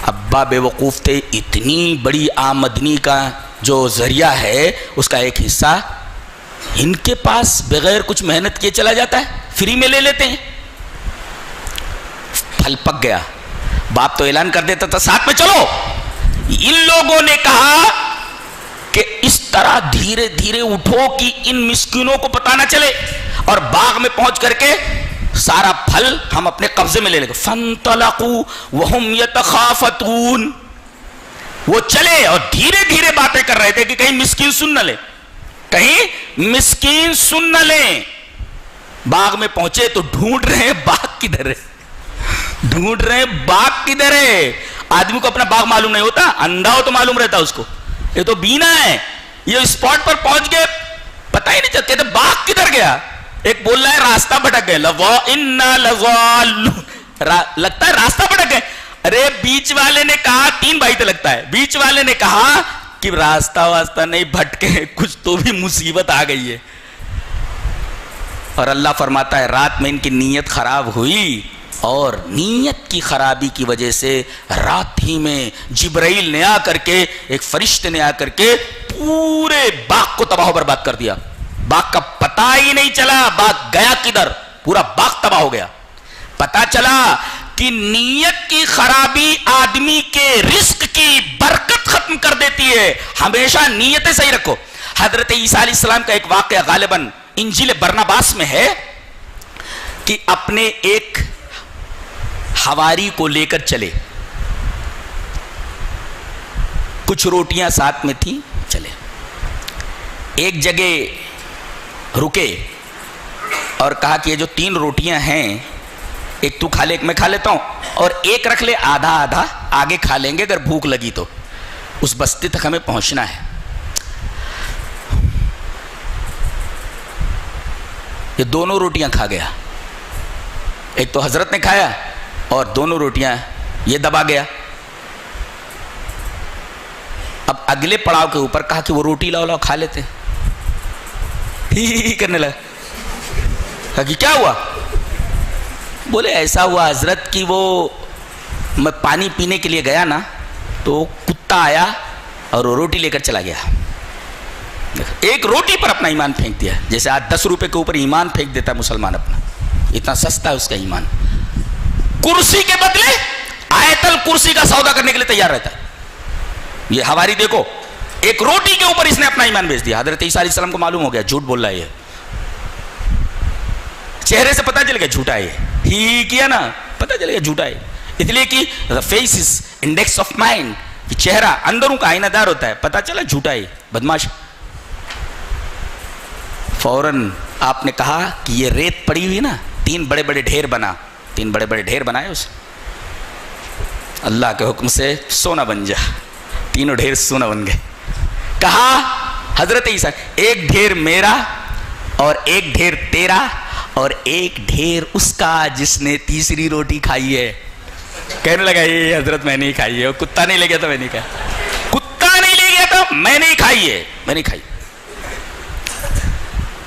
ابا بے وقوف تھے, اتنی بڑی آمدنی کا جو ذریعہ ہے اس کا ایک حصہ ان کے پاس بغیر کچھ محنت کیے چلا جاتا ہے, فری میں لے لیتے ہیں. پھل پک گیا. باپ تو اعلان کر دیتا تھا ساتھ میں چلو. ان لوگوں نے کہا کہ اس طرح دھیرے دھیرے اٹھو کہ ان مسکینوں کو پتہ نہ چلے, اور باغ میں پہنچ کر کے سارا پھل ہم اپنے قبضے میں لے لیں گے. فانطلقوا وهم يتخافتون, وہ چلے اور دھیرے دھیرے باتیں کر رہے تھے کہ کہیں مسکین سن نہ لے, کہیں مسکین سن نہ لیں. باغ میں پہنچے تو ڈھونڈ رہے ہیں باغ کدھر ہے, ڈھونڈ رہے ہیں باغ کدھر ہے. آدمی کو اپنا باغ معلوم نہیں ہوتا, اندھا ہو تو معلوم رہتا اس کو, یہ تو بینا ہے. یہ اسپاٹ پر پہنچ گئے, پتہ ہی نہیں چلتے تھے باغ کدھر گیا. ایک بول رہا ہے راستہ بھٹک گئے, لگتا ہے راستہ بھٹک گئے. ارے بیچ والے نے کہا, 3 بھائی تھے لگتا ہے, بیچ والے نے کہا کہ راستہ واسطہ نہیں بھٹکے، کچھ تو بھی مصیبت آ گئی ہے. اور اللہ فرماتا ہے رات میں ان کی نیت خراب ہوئی، اور نیت کی خرابی کی وجہ سے رات ہی میں جبرائیل نے آ کر کے، ایک فرشتے نے آ کر کے پورے باغ کو تباہ و برباد کر دیا. باغ کا پتہ ہی نہیں چلا باغ گیا کدھر، پورا باغ تباہ ہو گیا. پتہ چلا کہ نیت کی خرابی آدمی کے رزق کی برکت ختم کر دیتی ہے. ہمیشہ نیتیں صحیح رکھو. حضرت عیسیٰ علیہ السلام کا ایک واقعہ غالباً انجیل برناباس میں ہے کہ اپنے ایک حواری کو لے کر چلے، کچھ روٹیاں ساتھ میں تھیں، چلے ایک جگہ رکے اور کہا کہ یہ جو 3 روٹیاں ہیں، ایک تو کھا لے، ایک میں کھا لیتا ہوں، اور ایک رکھ لے، آدھا آدھا آگے کھا لیں گے اگر بھوک لگی تو. اس بستی تک ہمیں پہنچنا ہے. یہ دونوں روٹیاں کھا گیا، ایک تو حضرت نے کھایا اور دونوں روٹیاں یہ دبا گیا. اب اگلے پڑاؤ کے اوپر کہا کہ وہ روٹی لاؤ لاؤ کھا لیتے. ہی کرنے لگا. کہا کہ کیا ہوا؟ بولے ایسا ہوا حضرت کہ وہ میں پانی پینے کے لیے گیا نا تو کتا آیا اور وہ روٹی لے کر چلا گیا. ایک روٹی پر اپنا ایمان پھینک دیا. جیسے آج 10 روپے کے اوپر ایمان پھینک دیتا ہے مسلمان اپنا، اتنا سستا ہے اس کا ایمان. کرسی کے بدلے آیت الکرسی کا سودا کرنے کے لیے تیار رہتا ہے. یہ حواری دیکھو، ایک روٹی کے اوپر اس نے اپنا ایمان بیچ دیا. حضرت عیسیٰ علیہ السلام کو معلوم ہو گیا جھوٹ بول رہا ہے، یہ چہرے سے پتہ چل گیا جھوٹا ہے. ہی کیا نا، پتہ چل گیا جھوٹا ہے. اس لیے کہ face is index of mind, چہرہ اندروں کا آئینہ دار ہوتا ہے. پتہ چلا جھوٹا ہے، بدماش. فوراً آپ نے کہا کہ یہ ریت پڑی ہوئی نا، 3 بڑے بڑے ڈھیر بنا، 3 بڑے بڑے ڈھیر بنائے اسے. اللہ کے حکم سے سونا بن جا. تینوں ڈھیر سونا بن گئے. کہا حضرت عیسیٰ ایک ڈھیر میرا اور ایک ڈھیر تیرا اور ایک ڈھیر اس کا جس نے تیسری روٹی کھائی ہے. کہنے لگا یہ حضرت میں نہیں کھائی ہے، کتا نہیں لے گیا تھا میں نہیں کھائی، کتا نہیں لے گیا تھا میں نہیں کھائی ہے، میں نہیں کھائی.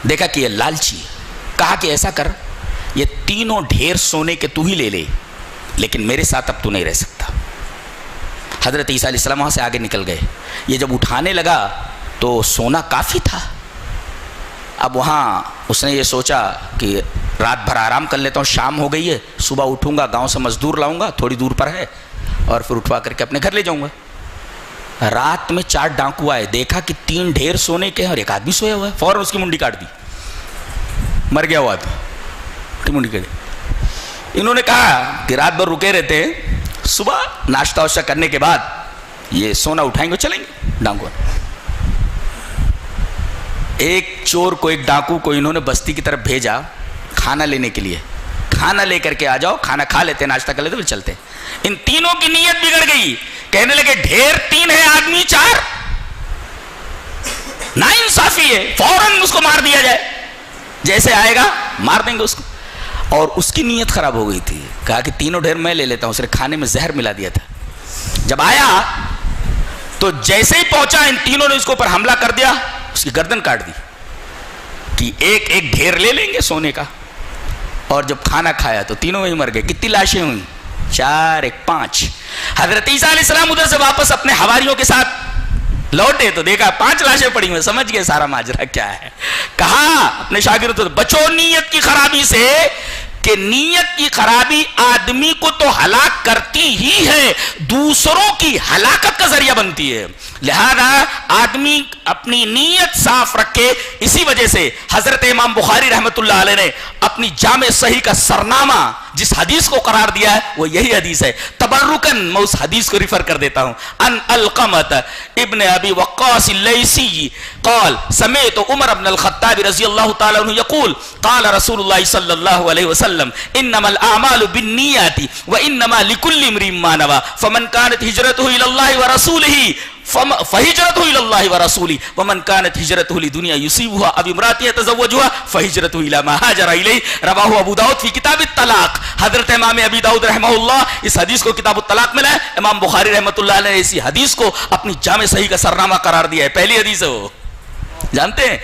دیکھا کہ یہ لالچی. کہا کہ ایسا کر، یہ تینوں ڈھیر سونے کے تو ہی لے لے، لیکن میرے ساتھ اب تو نہیں رہ سکتا. حضرت عیسیٰ علیہ السلام وہاں سے آگے نکل گئے. یہ جب اٹھانے لگا تو سونا کافی تھا. اب وہاں اس نے یہ سوچا کہ رات بھر آرام کر لیتا ہوں، شام ہو گئی ہے، صبح اٹھوں گا، گاؤں سے مزدور لاؤں گا، تھوڑی دور پر ہے، اور پھر اٹھوا کر کے اپنے گھر لے جاؤں گا. رات میں 4 ڈاکو آئے، دیکھا کہ 3 ڈھیر سونے کے ہیں اور ایک آدمی سویا ہوا ہے. فوراً اس کی منڈی کاٹ دی، مر گیا ہوا آدمی، منڈی کاٹ دی. انہوں نے کہا کہ رات بھر رکے رہتے ہیں، صبح ناشتہ واشتہ کرنے کے بعد یہ سونا اٹھائیں گے، چلیں گے ڈاکو. ایک چور کو، ایک ڈاکو کو انہوں نے بستی کی طرف بھیجا کھانا لینے کے لیے. کھانا لے کر کے آ جاؤ، کھانا کھا لیتے، ناشتہ کر لیتے، پھر چلتے. ان تینوں کی نیت بگڑ گئی. کہنے لگے ڈھیر 3 ہے، آدمی 4، ناانصافی ہے، فوراً اس کو مار دیا جائے، جیسے آئے گا مار دیں گے اس کو. اور اس کی نیت خراب ہو گئی تھی. کہا کہ تینوں ڈھیر میں لے لیتا ہوں، اس نے کھانے میں زہر ملا دیا تھا. جب آیا تو جیسے ہی پہنچا ان تینوں نے اس کے اوپر حملہ کر دیا، اس کی گردن کاٹ دی کہ ایک ایک ڈھیر لے لیں گے سونے کا. اور جب کھانا کھایا تو تینوں ہی مر گئے. کتنی لاشیں ہوئیں؟ 4 1 5. حضرت عیسیٰ علیہ السلام ادھر سے واپس اپنے حواریوں کے ساتھ لوٹے تو دیکھا 5 لاشیں پڑی ہوئی. سمجھ گئے سارا ماجرا کیا ہے. کہا اپنے شاگردوں سے بچو نیت کی خرابی سے، کہ نیت کی خرابی آدمی کو تو ہلاک کرتی ہی ہے، دوسروں کی ہلاکت کا ذریعہ بنتی ہے. لہذا آدمی اپنی نیت صاف رکھے. اسی وجہ سے حضرت امام بخاری رحمۃ اللہ علیہ نے اپنی جامع صحیح کا سرنامہ جس حدیث کو قرار دیا ہے وہ یہی حدیث ہے. تبرکن میں اس حدیث کو ریفر کر دیتا ہوں. ان القمۃ ابن ابی وقاص اللیثی قال سمعت عمر بن الخطاب رضی اللہ تعالی عنہ یقول قال رسول اللہ صلی اللہ علیہ وسلم انما الاعمال بالنیات وانما لكل امرئ ما نوى فمن كانت هجرته الى الله ورسوله فہجرتہ الی اللہ ورسولہ ومن کانت ہجرتہ لدنیا یصیبها او امرأۃ یتزوجها فہجرتہ الی ما ہاجر الیہ رواہ ابو داؤد فی کتاب الطلاق. حضرت امام ابی داؤد رحمہ اللہ اس حدیث کو کتاب الطلاق میں لائے. امام بخاری رحمۃ اللہ علیہ نے اسی حدیث کو اپنی جامع صحیح کا سرنامہ قرار دیا ہے. پہلی حدیث ہے وہ. جانتے ہیں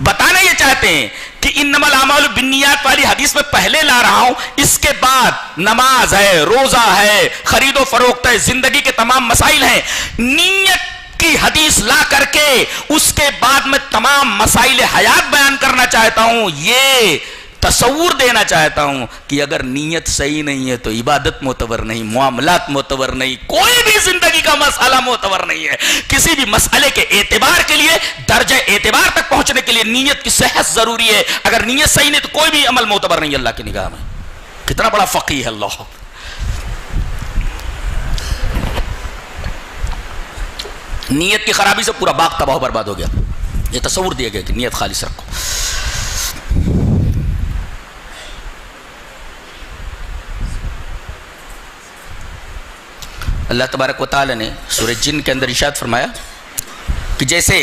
بتانا یہ چاہتے ہیں کہ انما الاعمال بالنیات والی حدیث میں پہلے لا رہا ہوں, اس کے بعد نماز ہے, روزہ ہے, خرید و فروخت ہے, زندگی کے تمام مسائل ہیں. نیت کی حدیث لا کر کے اس کے بعد میں تمام مسائل حیات بیان کرنا چاہتا ہوں. یہ تصور دینا چاہتا ہوں کہ اگر نیت صحیح نہیں ہے تو عبادت معتبر نہیں, معاملات معتبر نہیں, کوئی بھی زندگی کا مسئلہ معتبر نہیں ہے. کسی بھی مسئلے کے اعتبار کے لیے, درجہ اعتبار تک پہنچنے کے لیے نیت کی صحت ضروری ہے. اگر نیت صحیح نہیں تو کوئی بھی عمل معتبر نہیں اللہ کی نگاہ میں. کتنا بڑا فقیہ ہے اللہ. نیت کی خرابی سے پورا باغ تباہ و برباد ہو گیا. یہ تصور دیا گیا کہ نیت خالص رکھو. اللہ تبارک و تعالی نے سورہ جن کے اندر ارشاد فرمایا کہ جیسے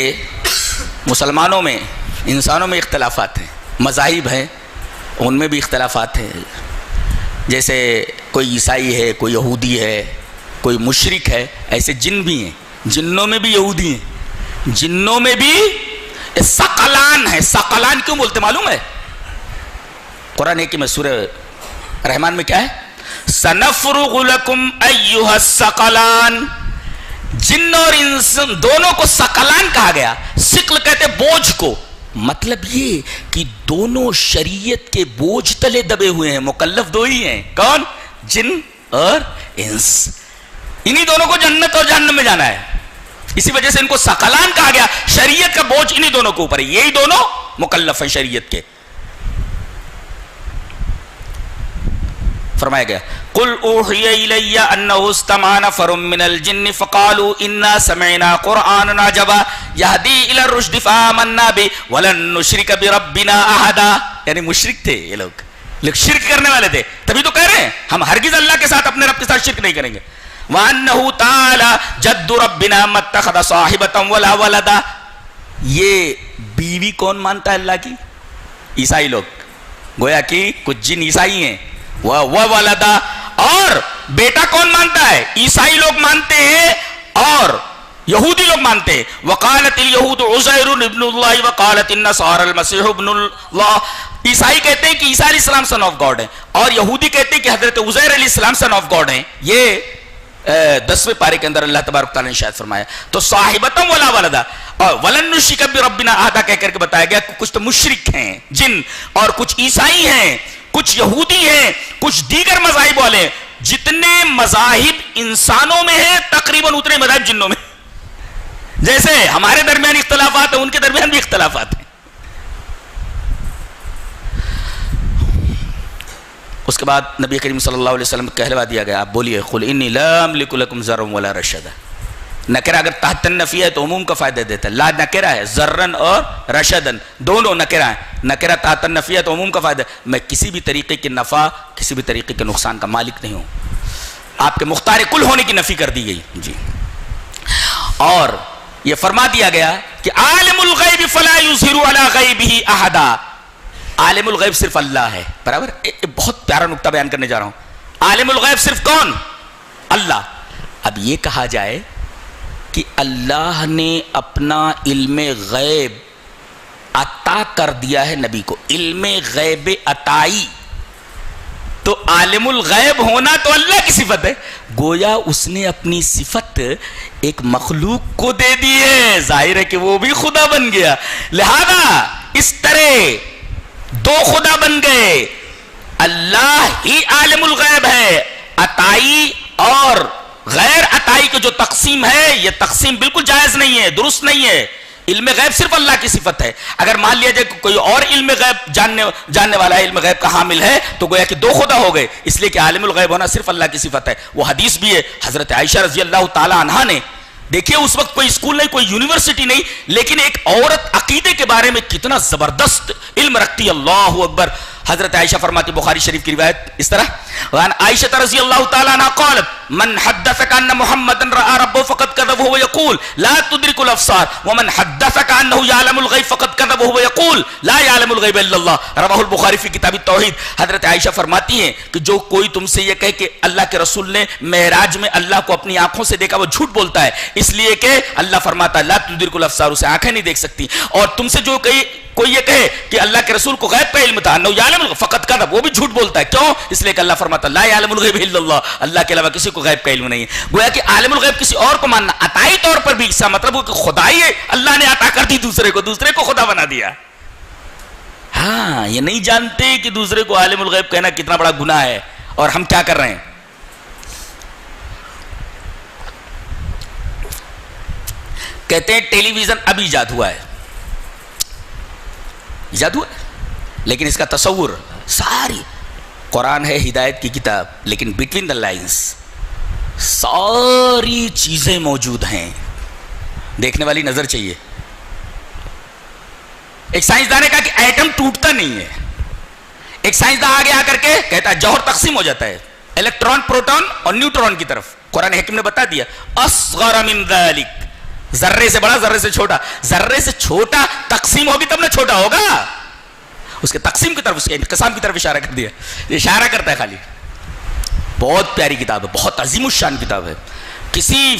مسلمانوں میں, انسانوں میں اختلافات ہیں, مذاہب ہیں, ان میں بھی اختلافات ہیں. جیسے کوئی عیسائی ہے, کوئی یہودی ہے, کوئی مشرک ہے, ایسے جن بھی ہیں. جنوں میں بھی یہودی ہیں, جنوں میں بھی ثقلان ہے. ثقلان کیوں بولتے معلوم ہے؟ قرآن کی میں سورہ رحمان میں کیا ہے؟ سنفرغ لکم ایھا الثقلان. جن اور انسان دونوں کو ثقلان کہا گیا. ثقل کہتے بوجھ کو. مطلب یہ کہ دونوں شریعت کے بوجھ تلے دبے ہوئے ہیں. مکلف دو ہی ہیں. کون؟ جن اور انس. انہی دونوں کو جنت اور جہنم میں جانا ہے. اسی وجہ سے ان کو ثقلان کہا گیا. شریعت کا بوجھ انہی دونوں کے اوپر ہے. یہی دونوں مکلف ہیں شریعت کے. فرمایا گیا قل اوحی الی انہ استمع نفر من الجن فقالوا انا سمعنا قرآنا عجبا یہدی الی الرشد فآمنا بہ ولن نشرک بربنا احدا. یعنی مشرک تھے یہ لوگ شرک کرنے والے تھے, تبھی تو کہہ رہے ہیں ہم ہرگز اللہ کے ساتھ, اپنے رب کے ساتھ شرک نہیں کریں گے. وانہ تعالی جد ربنا ما اتخذ صاحبۃ ولا ولدا. یہ بیوی کون مانتا ہے اللہ کی؟ عیسائی لوگ. گویا کہ کچھ جن عیسائی ہیں. وَوَلَدَ. اور بیٹا کون مانتا ہے؟ عیسائی لوگ مانتے ہیں اور یہودی لوگ مانتے ہیں. وَقَالَتِ الْيَهُودُ عُزَيْرٌ ابن اللہ وَقَالَتِ النَّصَارَى الْمَسِيحُ ابن اللہ. عیسائی کہتے ہیں کہ عیسیٰ علیہ السلام سن آف گاڈ ہیں, اور یہودی کہتے ہیں کہ حضرت عزیر علیہ السلام سن آف گاڈ ہیں. یہ 10ویں پارے کے اندر اللہ تبارک تعالیٰ نے شاید فرمایا. تو صاحبتم ولا ولدا اور ولن نشرک بربنا احدا کہہ کر کے بتایا گیا کہ کچھ تو مشرک ہیں جن, اور کچھ عیسائی ہیں, کچھ یہودی ہیں, کچھ دیگر مذاہب والے. جتنے مذاہب انسانوں میں ہیں تقریباً اتنے مذاہب جنوں میں. جیسے ہمارے درمیان اختلافات ہیں, ان کے درمیان بھی اختلافات ہیں. اس کے بعد نبی کریم صلی اللہ علیہ وسلم کو کہلوا دیا گیا, آپ بولیے قل انی لا املک لکم ضرا ولا رشدا. نکرہ اگر تحت النفی ہے تو عموم کا فائدہ دیتا ہے. لا نکرہ ہے, ضرن اور رشدن دونوں نکرہ ہیں. نکرہ تحت النفی ہے تو عموم کا فائدہ. میں کسی بھی طریقے کے نفع, کسی بھی طریقے کے نقصان کا مالک نہیں ہوں. آپ کے مختار کل ہونے کی نفی کر دی گئی جی. اور یہ فرما دیا گیا کہ عالم الغیب فلا یظہر علی غیبہ احدا. عالم الغیب صرف اللہ ہے. برابر. بہت پیارا نکتہ بیان کرنے جا رہا ہوں. عالم الغیب صرف کون؟ اللہ. اب یہ کہا جائے کہ اللہ نے اپنا علم غیب عطا کر دیا ہے نبی کو, علم غیب عطائی, تو عالم الغیب ہونا تو اللہ کی صفت ہے. گویا اس نے اپنی صفت ایک مخلوق کو دے دی ہے. ظاہر ہے کہ وہ بھی خدا بن گیا. لہذا اس طرح دو خدا بن گئے. اللہ ہی عالم الغیب ہے. عطائی اور غیر عطائی کی جو تقسیم ہے, یہ تقسیم بالکل جائز نہیں ہے, درست نہیں ہے. علم غیب صرف اللہ کی صفت ہے. اگر مان لیا جائے کہ کوئی اور علم غیب جاننے والا ہے, علم غیب کا حامل ہے, تو گویا کہ دو خدا ہو گئے. اس لیے کہ عالم الغیب ہونا صرف اللہ کی صفت ہے. وہ حدیث بھی ہے حضرت عائشہ رضی اللہ تعالی عنہا نے, دیکھیے اس وقت کوئی اسکول نہیں, کوئی یونیورسٹی نہیں, لیکن ایک عورت عقیدے کے بارے میں کتنا زبردست علم رکھتی. اللہ اکبر. حضرت عائشہ فرماتی, بخاری شریف کی روایت اس طرح وعن عائشة رضی اللہ تعالیٰ عنہ قالت من حدثك ان محمد رأى ربه فقد كذب وهو يقول لا تدرك الابصار ومن حدثك انه يعلم الغيب فقد كذب وهو يقول لا يعلم الغيب الا الله رواه البخاری فی کتاب التوحید. حضرت عائشہ فرماتی ہیں کہ جو کوئی تم سے یہ کہے کہ اللہ کے رسول نے معراج میں اللہ کو اپنی آنکھوں سے دیکھا وہ جھوٹ بولتا ہے, اس لیے کہ اللہ فرماتا ہے لا تدرك الابصار, اسے آنکھیں نہیں دیکھ سکتی. اور تم سے جو کوئی یہ کہے کہ اللہ کے رسول کو غیب کا علم تھا انه يعلم الغیب فقد كذب, وہ بھی جھوٹ بولتا ہے. کیوں؟ اس لیے کہ اللہ فرماتا ہے لا يعلم الغیب الا اللہ, اللہ کے علاوہ کسی کو غیب کا علم نہیں ہے. گویا کہ عالم الغیب کسی اور کو ماننا عطائی طور پر بھی, اس کا مطلب ہو کہ خدائی اللہ نے عطا کر دی دوسرے کو خدا بنا دیا. ہاں, یہ نہیں جانتے کہ دوسرے کو عالم الغیب کہنا کتنا بڑا گناہ ہے اور ہم کیا کر رہے ہیں. کہتے ہیں ٹیلی ویژن اب ایجاد ہوا ہے, لیکن اس کا تصور ساری قرآن ہے ہدایت کی کتاب, لیکن بٹوین دا لائنز ساری چیزیں موجود ہیں, دیکھنے والی نظر چاہیے. ایک سائنسدان نے کہا کہ ایٹم ٹوٹتا نہیں ہے, ایک سائنسدان آگے آ کر کے کہتا ہے جوہر تقسیم ہو جاتا ہے الیکٹران پروٹون اور نیوٹرون کی طرف. قرآن حکیم نے بتا دیا اصغر من ذلک, ذرے سے بڑا ذرے سے چھوٹا, ذرے سے چھوٹا تقسیم ہوگی تب نہ چھوٹا ہوگا. اس کے تقسیم کی طرف, اس کے انقسام کی طرف اشارہ کر دیا, اشارہ کرتا ہے خالی. بہت پیاری کتاب ہے, بہت عظیم الشان کتاب ہے, کسی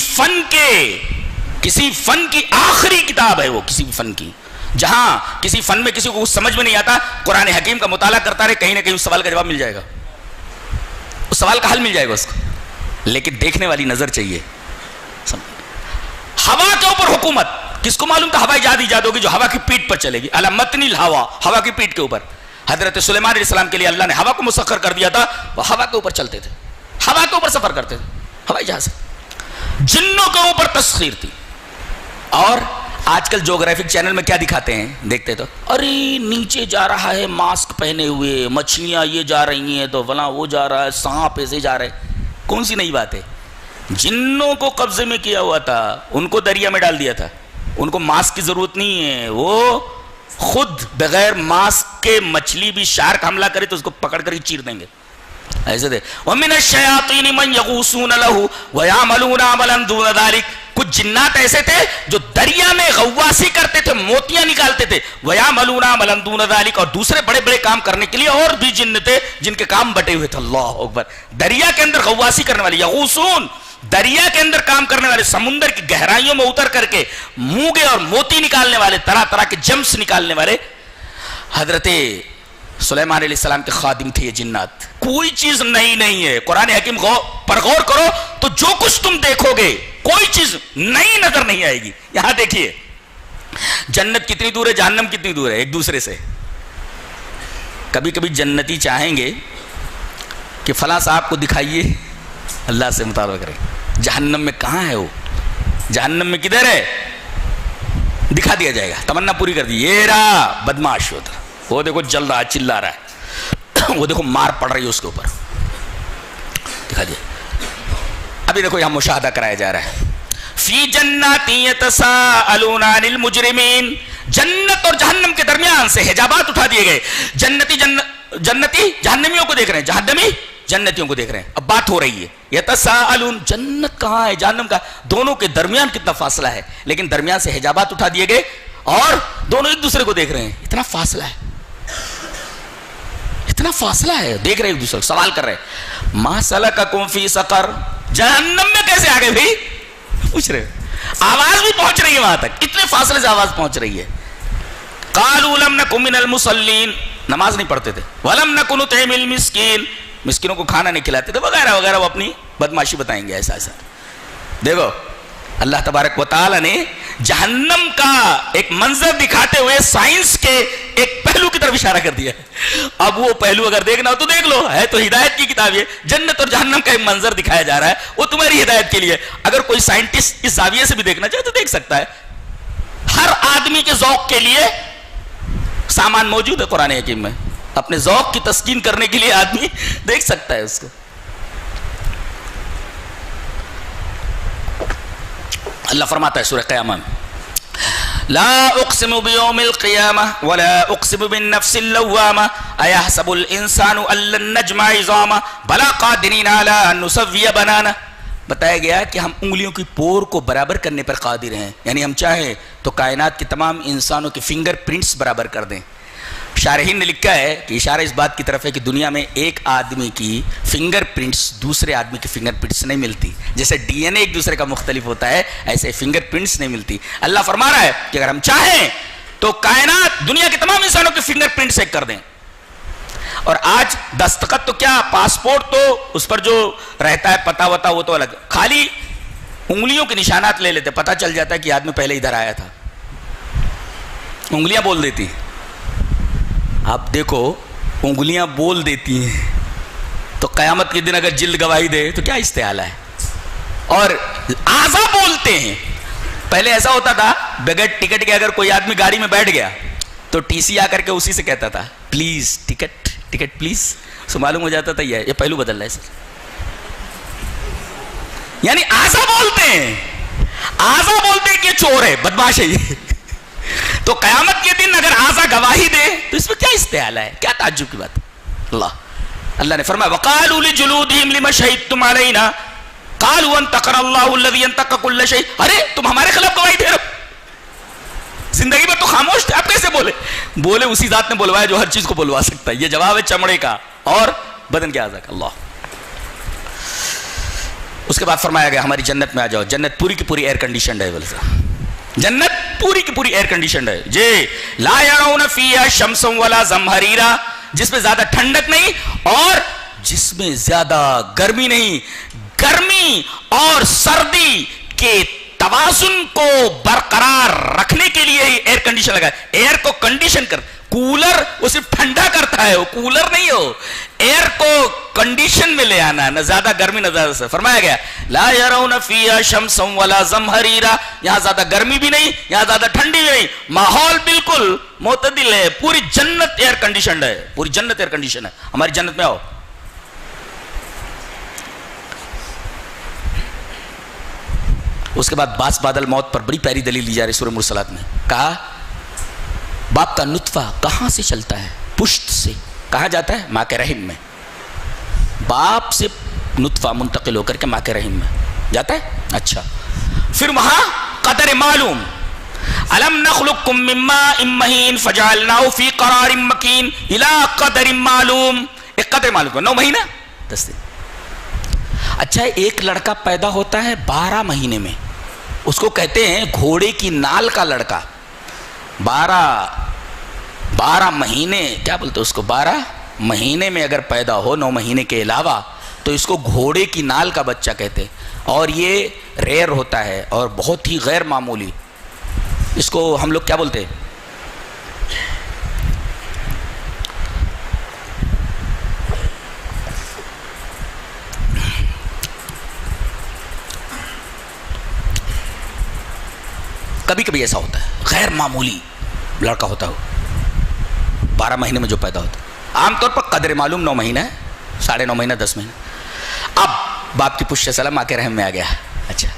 فن کی آخری کتاب ہے وہ, کسی بھی فن کی. جہاں کسی فن میں کسی کو کچھ سمجھ میں نہیں آتا, قرآن حکیم کا مطالعہ کرتا رہے, کہیں نہ کہیں اس سوال کا جواب مل جائے گا, اس سوال کا حل مل جائے گا اس کو. لیکن دیکھنے والی نظر چاہیے. ہوا کے اوپر حکومت, کس کو معلوم تھا ہوا ایجاد ہوگی جو ہوا کی پیٹ پر چلے گی. علی متن الہوا, ہوا کی پیٹ کے اوپر. حضرت سلیمان علیہ السلام کے لیے اللہ نے ہوا کو مسخر کر دیا تھا, وہ ہوا کے اوپر چلتے تھے, ہوا کے اوپر سفر کرتے تھے, ہوائی جہاز. جنوں کے اوپر تسخیر تھی. اور آج کل جیوگرافک چینل میں کیا دکھاتے ہیں, دیکھتے تو ارے نیچے جا رہا ہے ماسک پہنے ہوئے, مچھلیاں یہ جا رہی ہیں تو فلاں وہ جا رہا ہے, سانپ ایسے جا رہے. کون سی نئی بات ہے؟ جنوں کو قبضے میں کیا ہوا تھا, ان کو دریا میں ڈال دیا تھا, ان کو ماسک کی ضرورت نہیں ہے, وہ خود بغیر ماسک کے مچھلی بھی شارک حملہ کرے تو اس کو پکڑ کر چیر دیں گے. ایسے دے وَمِنَ الشَّيَاطِينِ مَنْ يَغُوصُونَ لَهُ وَيَعْمَلُونَ عَمَلًا دُونَ ذَلِكَ. کچھ جنات ایسے تھے جو دریا میں غواصی کرتے تھے, موتیاں نکالتے تھے. وَيَعْمَلُونَ عَمَلًا دُونَ ذَلِكَ, اور دوسرے بڑے بڑے کام کرنے کے لیے اور بھی جن تھے جن کے کام بٹے ہوئے تھے. اللہ اکبر. دریا کے اندر غواصی کرنے والے, یغوصون, دریا کے اندر کام کرنے والے, سمندر کی گہرائیوں میں اتر کر کے موگے اور موتی نکالنے والے, طرح طرح کے جمس نکالنے والے. حضرت سلیمان علیہ السلام کے خادم تھے یہ جنات. کوئی چیز نئی نہیں ہے. قرآن حکیم پر غور کرو تو جو کچھ تم دیکھو گے کوئی چیز نئی نظر نہیں آئے گی. یہاں دیکھیے جنت کتنی دور ہے, جہنم کتنی دور ہے ایک دوسرے سے. کبھی کبھی جنتی چاہیں گے کہ فلاں صاحب کو دکھائیے, اللہ سے مطالبہ کریں. جہنم میں کہاں ہے وہ, جہنم میں کدھر ہے, دکھا دیا جائے گا, تمنا پوری کر دی. یہ رہا بدماش ہوتا, وہ دیکھو جل رہا ہے, چلا رہا ہے, وہ دیکھو مار پڑ رہی ہے اس کے اوپر, دکھا دیا. ابھی دیکھو یہاں مشاہدہ کرایا جا رہا ہے. فی جنات یتساءلون عن المجرمین, جنت اور جہنم کے درمیان سے حجابات اٹھا دیے گئے. جنتی جہنمیوں کو دیکھ رہے ہیں, جہنمی جنتیوں کو دیکھ رہے ہیں. اب بات ہو رہی ہے یتساءلون, جنت کہاں ہے جہنم کا, دونوں کے درمیان کتنا فاصلہ ہے, لیکن درمیان سے حجابات اٹھا دیے گئے اور دونوں ایک دوسرے کو دیکھ رہے ہیں. اتنا فاصلہ ہے, اتنا فاصلہ ہے, دیکھ رہے ایک دوسرے کو, سوال کر رہے ہیں ما سلککم فی سقر, جہنم میں کیسے آگے بھی پوچھ رہے. آواز بھی پہنچ رہی ہے وہاں تک, اتنے فاصلے سے آواز پہنچ رہی ہے. قالوا لم نکن من المصلین, نماز نہیں پڑھتے تھے. ولم نکن نطعم المسکین, مسکینوں کو کھانا نہیں کھلاتے تھے, وغیرہ وغیرہ. وہ اپنی بدماشی بتائیں گے ایسا ایسا. دیکھو اللہ تبارک و تعالی نے جہنم کا ایک منظر دکھاتے ہوئے سائنس کے ایک پہلو کی طرف اشارہ کر دیا. اب وہ پہلو اگر دیکھنا ہو تو دیکھ لو, ہے تو ہدایت کی کتاب ہے. جنت اور جہنم کا ایک منظر دکھایا جا رہا ہے, وہ تمہاری ہدایت کے لیے. اگر کوئی سائنٹسٹ اس زاویے سے بھی دیکھنا چاہے تو دیکھ سکتا ہے. ہر آدمی کے ذوق کے لیے سامان موجود ہے قرآن حکیم میں, اپنے ذوق کی تسکین کرنے کے لیے آدمی دیکھ سکتا ہے اس کو. اللہ فرماتا ہے سورہ قیامہ میں لا اقسم بیوم القیامہ ولا اقسم بالنفس اللوامہ ایحسب الانسان ان لن نجمع عظامہ بلا قادرین علی ان نسوی بنانہ. بتایا گیا کہ ہم انگلیوں کی پور کو برابر کرنے پر قادر ہیں، یعنی ہم چاہیں تو کائنات کے تمام انسانوں کے فنگر پرنٹس برابر کر دیں. شارحین نے لکھا ہے کہ اشارہ اس بات کی طرف ہے کہ دنیا میں ایک آدمی کی فنگر پرنٹس دوسرے آدمی کی فنگر پرنٹس نہیں ملتی. جیسے ڈی این اے ایک دوسرے کا مختلف ہوتا ہے، ایسے فنگر پرنٹس نہیں ملتی. اللہ فرما رہا ہے کہ اگر ہم چاہیں تو کائنات دنیا کے تمام انسانوں کے فنگر پرنٹس ایک کر دیں. اور آج دستخط تو کیا، پاسپورٹ تو اس پر جو رہتا ہے پتہ وتا وہ تو الگ، خالی انگلیوں کے نشانات لے لیتے، پتہ چل جاتا ہے کہ آدمی پہلے ادھر آیا تھا. انگلیاں بول دیتی. آپ دیکھو انگلیاں بول دیتی ہیں تو قیامت کے دن اگر جلد گواہی دے تو کیا استحالہ ہے. اور اعضا بولتے ہیں. پہلے ایسا ہوتا تھا بغیر ٹکٹ کے اگر کوئی آدمی گاڑی میں بیٹھ گیا تو ٹی سی آ کر کے اسی سے کہتا تھا پلیز ٹکٹ ٹکٹ پلیز. سو معلوم ہو جاتا تھا یہ پہلو بدل رہا ہے سر. یعنی اعضا بولتے ہیں، اعضا بولتے ہیں کہ چور ہے، بدماش ہے یہ. تو قیامت کے دن اگر اعضا گواہی دے تو اس میں کیا استحالہ ہے، کیا تعجب کی بات ہے. اللہ نے فرمایا وقالوا لجلودهم لما شهدتم علينا قالوا انطقنا الله الذي انطق كل شيء. ارے تم ہمارے خلاف گواہی دے رہے ہو، زندگی میں تو خاموش تھے، آپ کیسے بولے؟ بولے اسی ذات نے بلوایا جو ہر چیز کو بلوا سکتا ہے. یہ جواب ہے چمڑے کا اور بدن کے اعضاء کا. اللہ. اس کے بعد فرمایا گیا ہماری جنت میں آ جاؤ. جنت پوری کی پوری ایئر کنڈیشنڈ ہے. جنت پوری کی پوری ایئر کنڈیشنڈ ہے. جی لا يرون فيها شمسا ولا زمهريرا، جس میں زیادہ ٹھنڈک نہیں اور جس میں زیادہ گرمی نہیں. گرمی اور سردی کے توازن کو برقرار رکھنے کے لیے ایئر کنڈیشن لگا ہے. ایئر کو کنڈیشن کر، کولر وہ صرف ٹھنڈا کرتا ہے، وہ کولر نہیں ہو. ایئر کو کنڈیشن میں لے آنا، نہ زیادہ گرمی نہ زیادہ سردی. فرمایا گیا لا يرون فيها شمسا ولا زمهريرا، یہاں زیادہ گرمی بھی نہیں، یہاں زیادہ ٹھنڈی بھی نہیں، ماحول بالکل معتدل ہے. پوری جنت ایئر کنڈیشنڈ ہے، پوری جنت ایئر کنڈیشن ہے. ہماری جنت میں آؤ. اس کے بعد باس بادل موت پر بڑی پیاری دلیل لی جا رہی سورہ مرسلات میں. کہا باپ کا نطفہ کہاں سے چلتا ہے؟ پشت سے. کہاں جاتا ہے؟ ماں کے رحم میں. باپ سے نطفہ منتقل ہو کر کے ماں کے رحم میں جاتا ہے. اچھا پھر وہاں قدر معلوم، الم نخلقکم من ماء مہین فجعلناه فی قرار مکین الی قدر معلوم. ایک قدر معلوم کو 9 مہینہ 10 دن. اچھا ایک لڑکا پیدا ہوتا ہے 12 مہینے میں، اس کو کہتے ہیں گھوڑے کی نال کا لڑکا. 12 مہینے کیا بولتے اس کو، 12 مہینے میں اگر پیدا ہو 9 مہینے کے علاوہ تو اس کو گھوڑے کی نال کا بچہ کہتے. اور یہ ریئر ہوتا ہے اور بہت ہی غیر معمولی. اس کو ہم لوگ کیا بولتے ہیں، کبھی کبھی ایسا ہوتا ہے غیر معمولی لڑکا ہوتا ہے 12 مہینے میں جو پیدا ہوتا ہے. عام طور پر قدر معلوم 9 مہینہ ہے، 9.5 مہینہ 10 مہینہ. اب باپ کی پشت سلام ماں کے رحم میں آ گیا. اچھا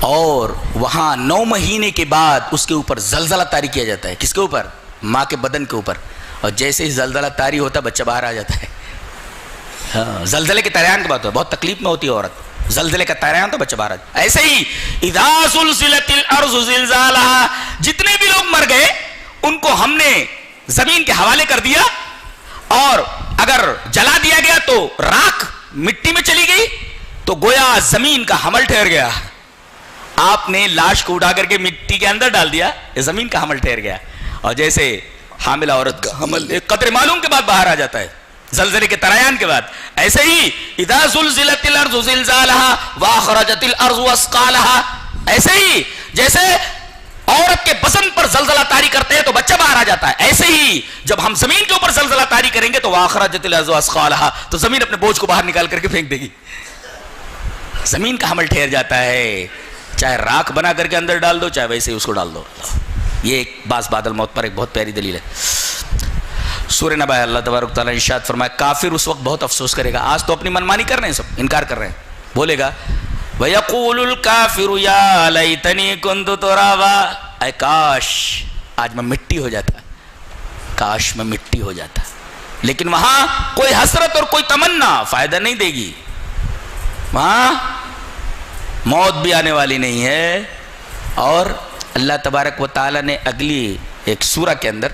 اور وہاں 9 مہینے کے بعد اس کے اوپر زلزلہ طاری کیا جاتا ہے. کس کے اوپر؟ ماں کے بدن کے اوپر. اور جیسے ہی زلزلہ طاری ہوتا ہے بچہ باہر آ جاتا ہے. ہاں زلزلے کے طیران کی بات ہے، بہت تکلیف میں ہوتی ہے عورت. زلزلے کا طیران تو بچہ باہر آ جاتا ہے. ایسے ہی اذا زلزلت الارض زلزالها، جتنے بھی لوگ مر گئے ان کو ہم نے زمین کے حوالے کر دیا، اور اگر جلا دیا گیا تو راکھ مٹی میں چلی گئی تو گویا زمین کا حمل ٹھہر گیا. آپ نے لاش کو اٹھا کر کے مٹی کے اندر ڈال دیا، یہ زمین کا حمل ٹھہر گیا. اور جیسے حاملہ عورت کا حمل ایک قدر معلوم کے بعد باہر آ جاتا ہے، زلزلے کے طیران کے بعد، ایسے ہی اذا زلزلت الارض زلزالها واخرجت الارض اثقالها، ایسے ہی جیسے عورت کے بدن پر زلزلہ طاری کرتے ہیں تو بچہ باہر آ جاتا ہے، ایسے ہی جب ہم زمین کے اوپر زلزلہ طاری کریں گے تو واخرجت الارض اثقالها، تو زمین اپنے بوجھ کو باہر نکال کر کے پھینک دے گی. زمین کا حمل ٹھہر جاتا ہے، چاہے راکھ بنا کر کے اندر ڈال دو چاہے ویسے ہی اس کو ڈال دو. یہ ایک باس بادل موت پر ایک بہت پیاری دلیل ہے. سورہ نبا اللہ تبارک تعالیٰ ارشاد فرمایا کافر اس وقت بہت افسوس کرے گا. آج تو اپنی منمانی کر رہے ہیں، سب انکار کر رہے ہیں. بولے گا وَيَقُولُ الْكَافِرُ يَا لَيْتَنِي كُنْتُ تُرَابًا، اے کاش آج میں مٹی ہو جاتا، کاش میں مٹی ہو جاتا. لیکن وہاں کوئی حسرت اور کوئی تمنا فائدہ نہیں دے گی. وہاں موت بھی آنے والی نہیں ہے. اور اللہ تبارک و تعالی نے اگلی ایک سورہ کے اندر،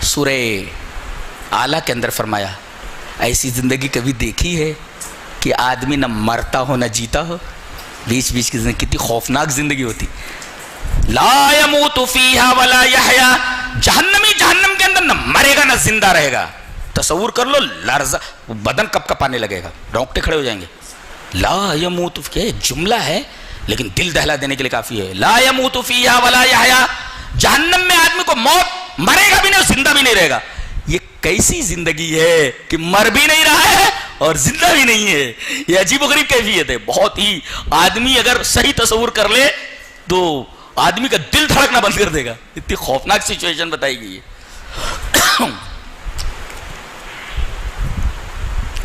سورہ اعلیٰ کے اندر فرمایا، ایسی زندگی کبھی دیکھی ہے کہ آدمی نہ مرتا ہو نہ جیتا ہو؟ بیچ بیچ کی زندگی کتنی خوفناک زندگی ہوتی. لا يموت فیہا ولا یحیا، جہنمی جہنم کے اندر نہ مرے گا نہ زندہ رہے گا. تصور کر لو، لرزہ، بدن کپ کپانے لگے گا، رونگٹے کھڑے ہو جائیں گے. لا يموت، ایک جملہ ہے لیکن دل دہلا دینے کے لیے کافی ہے. لا يموت فیہا ولا یحیا، جہنم میں آدمی کو موت، مرے گا بھی نہیں اور زندہ بھی نہیں رہے گا. یہ کیسی زندگی ہے کہ مر بھی نہیں رہا ہے اور زندہ بھی نہیں ہے؟ یہ عجیب و غریب کیفیت ہے. بہت ہی، آدمی اگر صحیح تصور کر لے تو آدمی کا دل دھڑکنا بند کر دے گا. اتنی خوفناک سچویشن بتائی گئی ہے.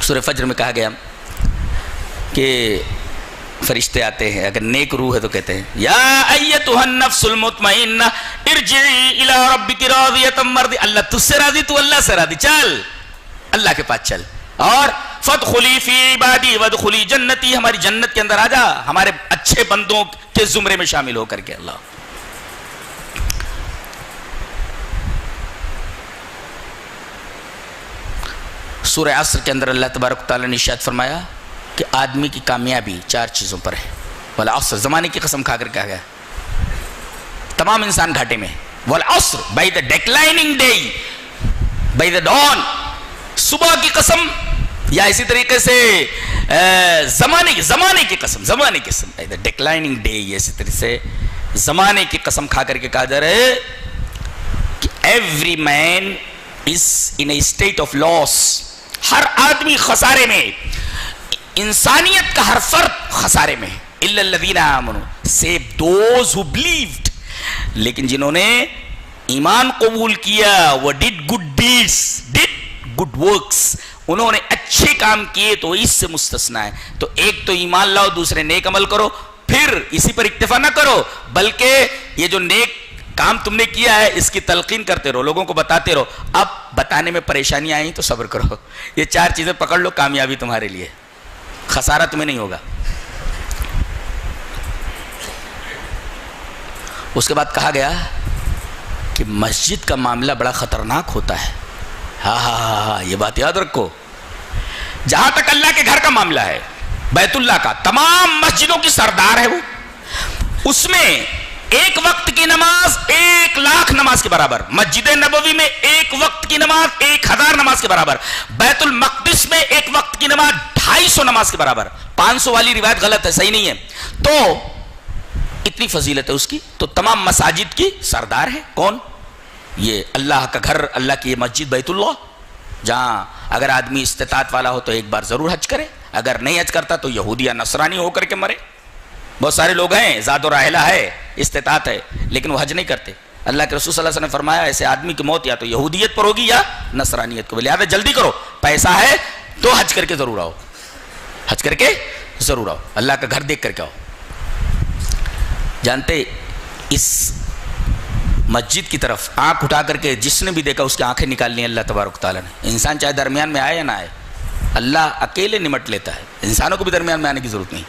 سورہ فجر میں کہا گیا کہ فرشتے آتے ہیں، اگر نیک روح ہے تو کہتے ہیں یا ایتھا النفس المطمئنہ ارجعی الی ربک راضیۃ مرضیہ. اللہ تجھ سے راضی، تو اللہ سے راضی، چل اللہ کے پاس چل. اور فادخلی فی عبادی وادخلی جنتی، ہماری جنت کے اندر آ جا، ہمارے اچھے بندوں کے زمرے میں شامل ہو کر کے. اللہ سورہ عصر کے اندر اللہ تبارک و تعالیٰ نے ارشاد فرمایا کہ آدمی کی کامیابی 4 چیزوں پر ہے. والعصر، زمانے کی قسم کھا کر کہا گیا تمام انسان گھاٹے میں. والعصر، by the declining day, by the dawn، صبح کی قسم، یا اسی طریقے سے زمانے کی قسم by the declining day، یہ اسی طریقے سے زمانے کی قسم کھا کر کے کہا جا رہا ہے کہ every man is in a state of loss، ہر آدمی خسارے میں، انسانیت کا ہر فرد خسارے میں. الا الذین آمنوا، save those who believed، لیکن جنہوں نے ایمان قبول کیا، وہ did good deeds، did good works، انہوں نے اچھے کام کیے تو اس سے مستثنا ہے. تو ایک تو ایمان لاؤ، دوسرے نیک عمل کرو. پھر اسی پر اکتفا نہ کرو بلکہ یہ جو نیک کام تم نے کیا ہے اس کی تلقین کرتے رہو، لوگوں کو بتاتے رہو. اب بتانے میں پریشانی آئی تو صبر کرو. یہ 4 چیزیں پکڑ لو، کامیابی تمہارے لیے، خسارہ تمہیں نہیں ہوگا. اس کے بعد کہا گیا کہ مسجد کا معاملہ بڑا خطرناک ہوتا ہے. ہاں یہ بات یاد رکھو. جہاں تک اللہ کے گھر کا معاملہ ہے، بیت اللہ کا، تمام مسجدوں کی سردار ہے وہ. اس میں ایک وقت کی نماز 1,00,000 نماز کے برابر. مسجد نبوی میں ایک وقت کی نماز 1,000 نماز کے برابر. بیت المقدس میں ایک وقت کی نماز 250 نماز کے برابر. 500 والی روایت غلط ہے، صحیح نہیں ہے. تو اتنی فضیلت ہے اس کی. تو تمام مساجد کی سردار ہے کون؟ یہ اللہ کا گھر، اللہ کی یہ مسجد بیت اللہ، جہاں اگر آدمی استطاعت والا ہو تو ایک بار ضرور حج کرے. اگر نہیں حج کرتا تو یہودی یا نصرانی ہو کر کے مرے. بہت سارے لوگ ہیں، زاد و راحلہ ہے، استطاعت ہے، لیکن وہ حج نہیں کرتے. اللہ کے رسول صلی اللہ علیہ وسلم نے فرمایا ایسے آدمی کی موت یا تو یہودیت پر ہوگی یا نصرانیت کو. لہٰذا جلدی کرو، پیسہ ہے تو حج کر کے ضرور آؤ، حج کر کے ضرور آؤ، اللہ کا گھر دیکھ کر کے آؤ. جانتے اس مسجد کی طرف آنکھ اٹھا کر کے جس نے بھی دیکھا اس کی آنکھیں نکال لی اللہ تبارک تعالیٰ نے. انسان چاہے درمیان میں آئے یا نہ آئے، اللہ اکیلے نمٹ لیتا ہے. انسانوں کو بھی درمیان میں آنے کی ضرورت نہیں.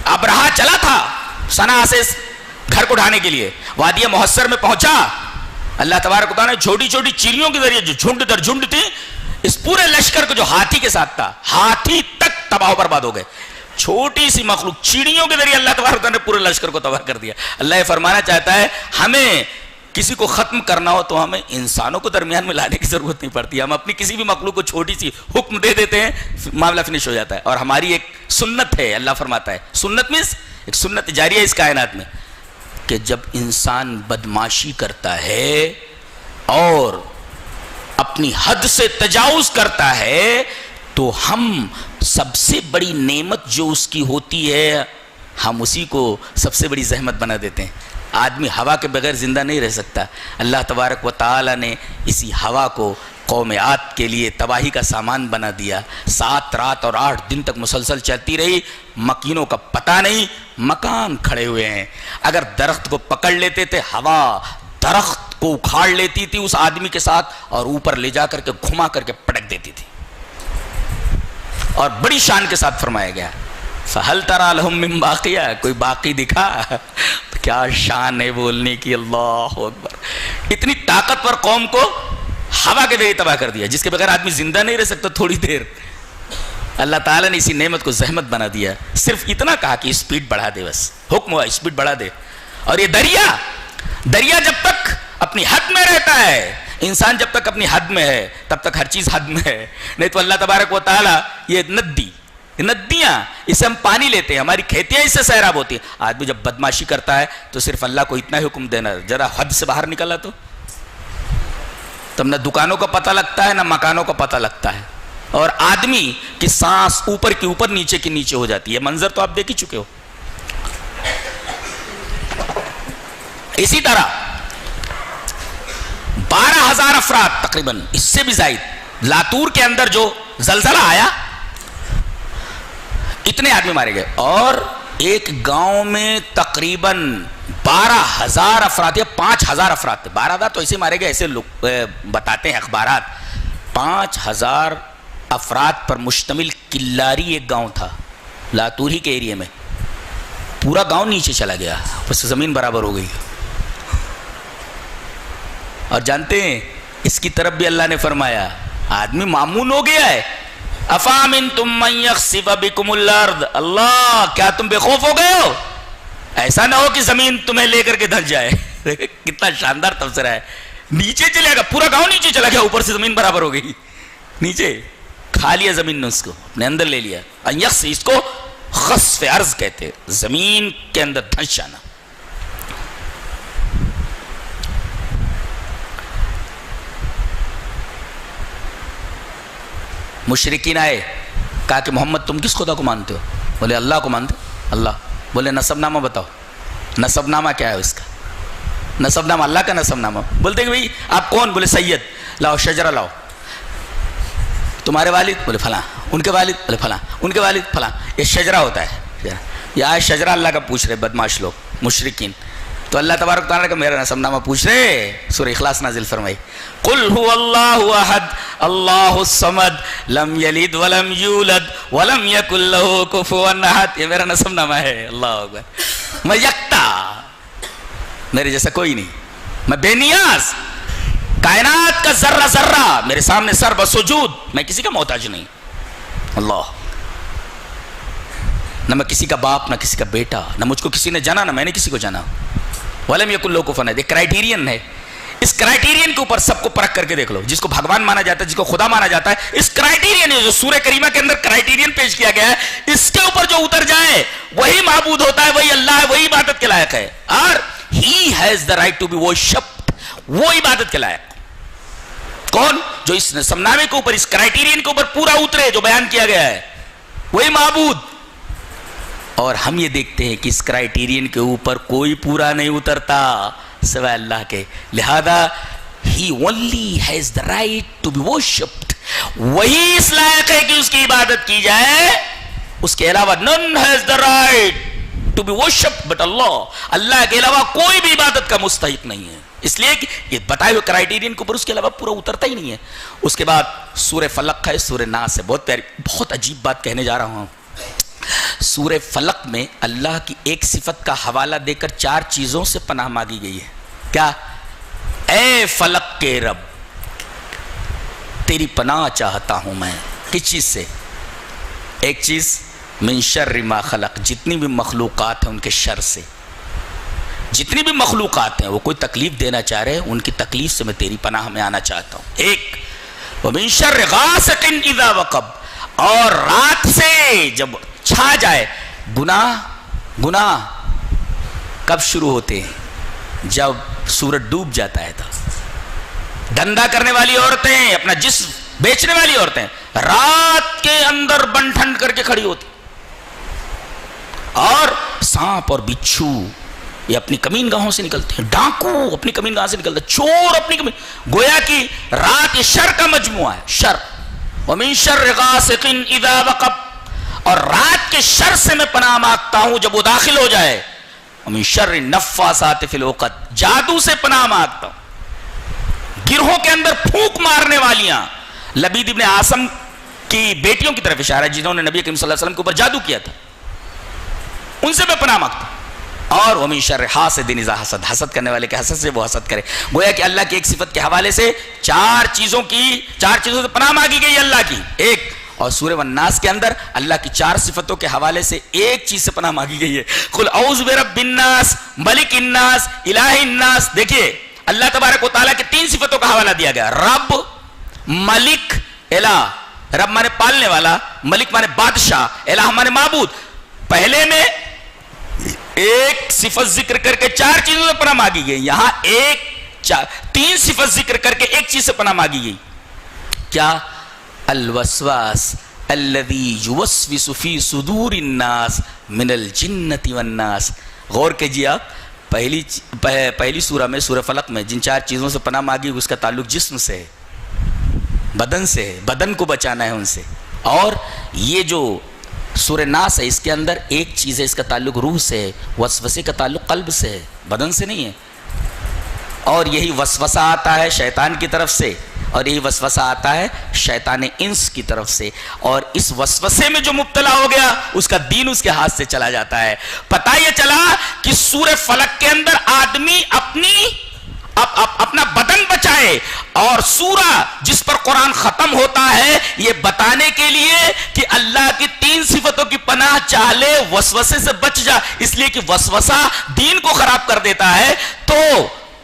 ابرہا چلا تھا صنعاء سے گھر کو ڈھانے کے لیے، وادی محصر میں پہنچا. اللہ تبارک تعالیٰ نے چھوٹی چھوٹی چڑیوں کے ذریعے جو جھنڈ در جھنڈ تھی، اس پورے لشکر کو جو ہاتھی کے ساتھ تھا، ہاتھی تک تباہ و برباد ہو گئے. چھوٹی سی مخلوق چڑیوں کے ذریعے اللہ تبارک تعالیٰ نے پورے لشکر کو تباہ کر دیا. اللہ یہ فرمانا چاہتا ہے ہمیں کسی کو ختم کرنا ہو تو ہمیں انسانوں کو درمیان میں لانے کی ضرورت نہیں پڑتی. ہم اپنی کسی بھی مخلوق کو چھوٹی سی حکم دے دیتے ہیں، معاملہ فنش ہو جاتا ہے. اور ہماری ایک سنت ہے، اللہ فرماتا ہے، سنت مینس ایک سنت جاری ہے اس کائنات میں، کہ جب انسان بدمعاشی کرتا ہے اور اپنی حد سے تجاوز کرتا ہے تو ہم سب سے بڑی نعمت جو اس کی ہوتی ہے ہم اسی کو سب سے بڑی زحمت بنا دیتے ہیں. آدمی ہوا کے بغیر زندہ نہیں رہ سکتا. اللہ تبارک و تعالی نے اسی ہوا کو قوم عاد کے لیے تباہی کا سامان بنا دیا. 7 رات اور 8 دن تک مسلسل چلتی رہی, مکینوں کا پتہ نہیں, مکان کھڑے ہوئے ہیں. اگر درخت کو پکڑ لیتے تھے, ہوا درخت کو اکھاڑ لیتی تھی اس آدمی کے ساتھ اور اوپر لے جا کر کے گھما کر کے پٹک دیتی تھی. اور بڑی شان کے ساتھ فرمایا گیا فَهَلْ تَرَى لَهُم مِّن بَاقِيَةٍ, کوئی باقی دکھا؟ کیا شان ہے بولنے کی, اللہ اکبر. اتنی طاقتور قوم کو ہوا کے ذریعے تباہ کر دیا, جس کے بغیر آدمی زندہ نہیں رہ سکتا تھوڑی دیر. اللہ تعالیٰ نے اسی نعمت کو زحمت بنا دیا. صرف اتنا کہا کہ اسپیڈ بڑھا دے, بس حکم ہوا اسپیڈ بڑھا دے. اور یہ دریا جب تک اپنی حد میں رہتا ہے, انسان جب تک اپنی حد میں ہے تب تک ہر چیز حد میں ہے. نہیں تو اللہ تبارک و تعالیٰ, یہ ندیاں اسے ہم پانی لیتے ہیں, ہماری کھیتیاں اس سے سیراب ہوتی ہیں. آدمی جب بدماشی کرتا ہے تو صرف اللہ کو اتنا حکم دینا, ذرا حد سے باہر نکلا تو تب نہ دکانوں کا پتہ لگتا ہے نہ مکانوں کا پتہ لگتا ہے, اور آدمی کی سانس اوپر کی اوپر نیچے کی نیچے ہو جاتی ہے. منظر تو آپ دیکھ ہی چکے ہو. اسی طرح 12,000 افراد تقریباً, اس سے بھی زائد, لاتور کے اندر جو زلزلہ آیا اتنے آدمی مارے گئے. اور ایک گاؤں میں تقریباً 12,000 افراد یا 5,000 افراد تھے. 12,000 تو ایسے مارے گئے, ایسے لوگ بتاتے ہیں اخبارات. 5,000 افراد پر مشتمل کلاری ایک گاؤں تھا لاتوری کے ایریے میں. پورا گاؤں نیچے چلا گیا, بس زمین برابر ہو گئی. اور جانتے ہیں اس کی طرف بھی اللہ نے فرمایا آدمی معمون ہو گیا ہے. افامنتم من یخسف بکم الارض, اللہ کیا تم بے خوف ہو گئے ہو, ایسا نہ ہو کہ زمین تمہیں لے کر کے دھل جائے. کتنا شاندار تبصرہ ہے. نیچے چلے گا, پورا گاؤں نیچے چلا گیا, اوپر سے زمین برابر ہو گئی. نیچے کھا لیا زمین نے, اس کو اپنے اندر لے لیا. اس کو خسف ارض کہتے, زمین کے اندر دھنس جانا. مشرکین آئے, کہا کہ محمد تم کس خدا کو مانتے ہو؟ بولے اللہ کو مانتے. اللہ بولے نسب نامہ بتاؤ. نسب نامہ کیا ہے اس کا؟ نسب نامہ, اللہ کا نسب نامہ. بولتے کہ بھئی آپ کون؟ بولے سید. لاؤ شجرہ لاؤ. تمہارے والد؟ بولے فلاں. ان کے والد؟ بولے فلاں. ان کے والد فلاں. یہ شجرہ ہوتا ہے. یہ شجرہ اللہ کا پوچھ رہے بدماش لوگ مشرکین. تو اللہ تبارک تعالیٰ کا میرا نسب نامہ پوچھ رہے. سورہ اخلاص نازل فرمائی, قل هو اللہ احد اللہ الصمد لم یلد ولم یولد ولم یکن له کفوا احد. یہ میرا نسب نامہ ہے. اللہ اکبر. میں یکتا, میرے جیسا کوئی نہیں, میں بے نیاز, کائنات کا ذرہ ذرہ میرے سامنے سر بسجود, میں کسی کا محتاج نہیں. اللہ, نہ میں کسی کا باپ نہ کسی کا بیٹا, نہ مجھ کو کسی نے جانا نہ میں نے کسی کو جانا. وَلَمْ يَكُنْ لَهُ كُفُوًا احد. ایک کرائیٹیرین ہے, اس کرائیٹیرین کے اوپر سب کو پرکھ کر کے دیکھ لو. جس کو بھگوان مانا جاتا ہے, جس کو خدا مانا جاتا ہے, اس کرائیٹیرین ہے جو سورہ کریمہ کے اندر کرائیٹیرین پیش کیا گیا ہے, اس کے اوپر جو اتر جائے وہی معبود ہوتا ہے, وہی اللہ ہے, وہی عبادت کے لائق ہے. اور he has the right to be worshipped, وہ عبادت کے لائق. کون؟ جو اس نسب نامے کے اوپر, اس کرائیٹیرین کے اوپر پورا اترے جو بیان کیا گیا ہے, وہی معبود. اور ہم یہ دیکھتے ہیں کہ اس کرائیٹیرین کے اوپر کوئی پورا نہیں اترتا سوائے اللہ کے. لہذا he only has the right to be worshipped, وہی اس لائق ہے کہ اس کی عبادت کی جائے, اس کے علاوہ none has the right to be worshipped but Allah. اللہ کے علاوہ کوئی بھی عبادت کا مستحق نہیں ہے. اس لیے کہ یہ بتائے ہوئے کرائیٹیرین کے اوپر اس کے علاوہ پورا اترتا ہی نہیں ہے. اس کے بعد سورہ فلق ہے, سورہ ناس ہے. بہت پیاری, بہت عجیب بات کہنے جا رہا ہوں. سورہ فلق میں اللہ کی ایک صفت کا حوالہ دے کر 4 چیزوں سے پناہ مانگی گئی ہے. کیا؟ اے فلق کے رب, تیری پناہ چاہتا ہوں میں. کس چیز سے؟ ایک چیز من شر ما خلق, جتنی بھی مخلوقات ہیں ان کے شر سے. جتنی بھی مخلوقات ہیں وہ کوئی تکلیف دینا چاہ رہے ہیں, ان کی تکلیف سے میں تیری پناہ میں آنا چاہتا ہوں. ایک ومن شر غاسق اذا وقب, اور رات سے جب چھا جائے. گناہ کب شروع ہوتے ہیں؟ جب سورج ڈوب جاتا ہے. دھندا کرنے والی عورتیں, اپنا جسم بیچنے والی عورتیں رات کے اندر بن ٹھنڈ کر کے کھڑی ہوتی, اور سانپ اور بچھو یہ اپنی کمین گاہوں سے نکلتے ہیں، ڈاکو اپنی کمین گاہ سے نکلتے ہیں، چور اپنی کمین، گویا کہ رات یہ شر کا مجموعہ ہے، شر وَمِن شَرِّ غَاسِقٍ إِذَا وَقَبَ، اور رات کے شر سے میں پناہ مانگتا ہوں جب وہ داخل ہو جائے، وَمِن شَرِّ النَّفَّاثَاتِ فِي الْعُقَدِ، جادو سے پناہ مانگتا ہوں، گرہوں کے اندر پھونک مارنے والیاں، لبید ابن عاصم کی بیٹیوں کی طرف اشارہ ہے جنہوں نے نبی کریم صلی اللہ علیہ وسلم کے اوپر جادو کیا تھا، ان سے میں پناہ مانگتا ہوں، اور وَمِن شَرِّ حَاسِدٍ إِذَا حَسَدَ، حسد کرنے والے کے حسد سے وہ حسد کرے، گویا کہ اللہ کی ایک صفت کے حوالے سے چار چیزوں سے پناہ مانگی گئی اللہ کی، ایک، اور سورہ والناس کے اندر اللہ کی چار صفتوں کے حوالے سے ایک چیز سے پناہ مانگی گئی ہے، قُلْ أَعُوذُ بِرَبِّ النَّاسِ مَلِكِ النَّاسِ إِلَٰهِ النَّاسِ۔ دیکھیے اللہ تبارک و تعالیٰ کے تین صفتوں کا حوالہ دیا گیا، رب، ملک، الہ، رب مانے پالنے والا، ملک مانے بادشاہ، الہ مانے معبود۔ پہلے میں ایک صفت ذکر کر کے چار چیزوں سے پناہ مانگی گئی، یہاں تین صفت ذکر کر کے ایک چیز سے پناہ مانگی گئی، کیا؟ الوسواس الذی یوسوس فی صدور الناس من الجنۃ والناس۔ غور کیجیے آپ، پہلی سورہ میں، سورہ فلق میں جن چار چیزوں سے پناہ مانگی اس کا تعلق جسم سے ہے، بدن سے ہے، بدن کو بچانا ہے ان سے، اور یہ جو سورہ ناس ہے اس کے اندر ایک چیز ہے، اس کا تعلق روح سے ہے، وسوسے کا تعلق قلب سے ہے، بدن سے نہیں ہے، اور یہی وسوسہ آتا ہے شیطان کی طرف سے، اور یہی وسوسہ آتا ہے شیطان انس کی طرف سے، اور اس وسوسے میں جو مبتلا ہو گیا اس کا دین اس کے ہاتھ سے چلا جاتا ہے۔ پتہ یہ چلا کہ سورہ فلق کے اندر آدمی اپنا بدن بچائے، اور سورہ جس پر قرآن ختم ہوتا ہے یہ بتانے کے لیے کہ اللہ کی تین صفتوں کی پناہ چاہ لے، وسوسے سے بچ جا، اس لیے کہ وسوسہ دین کو خراب کر دیتا ہے، تو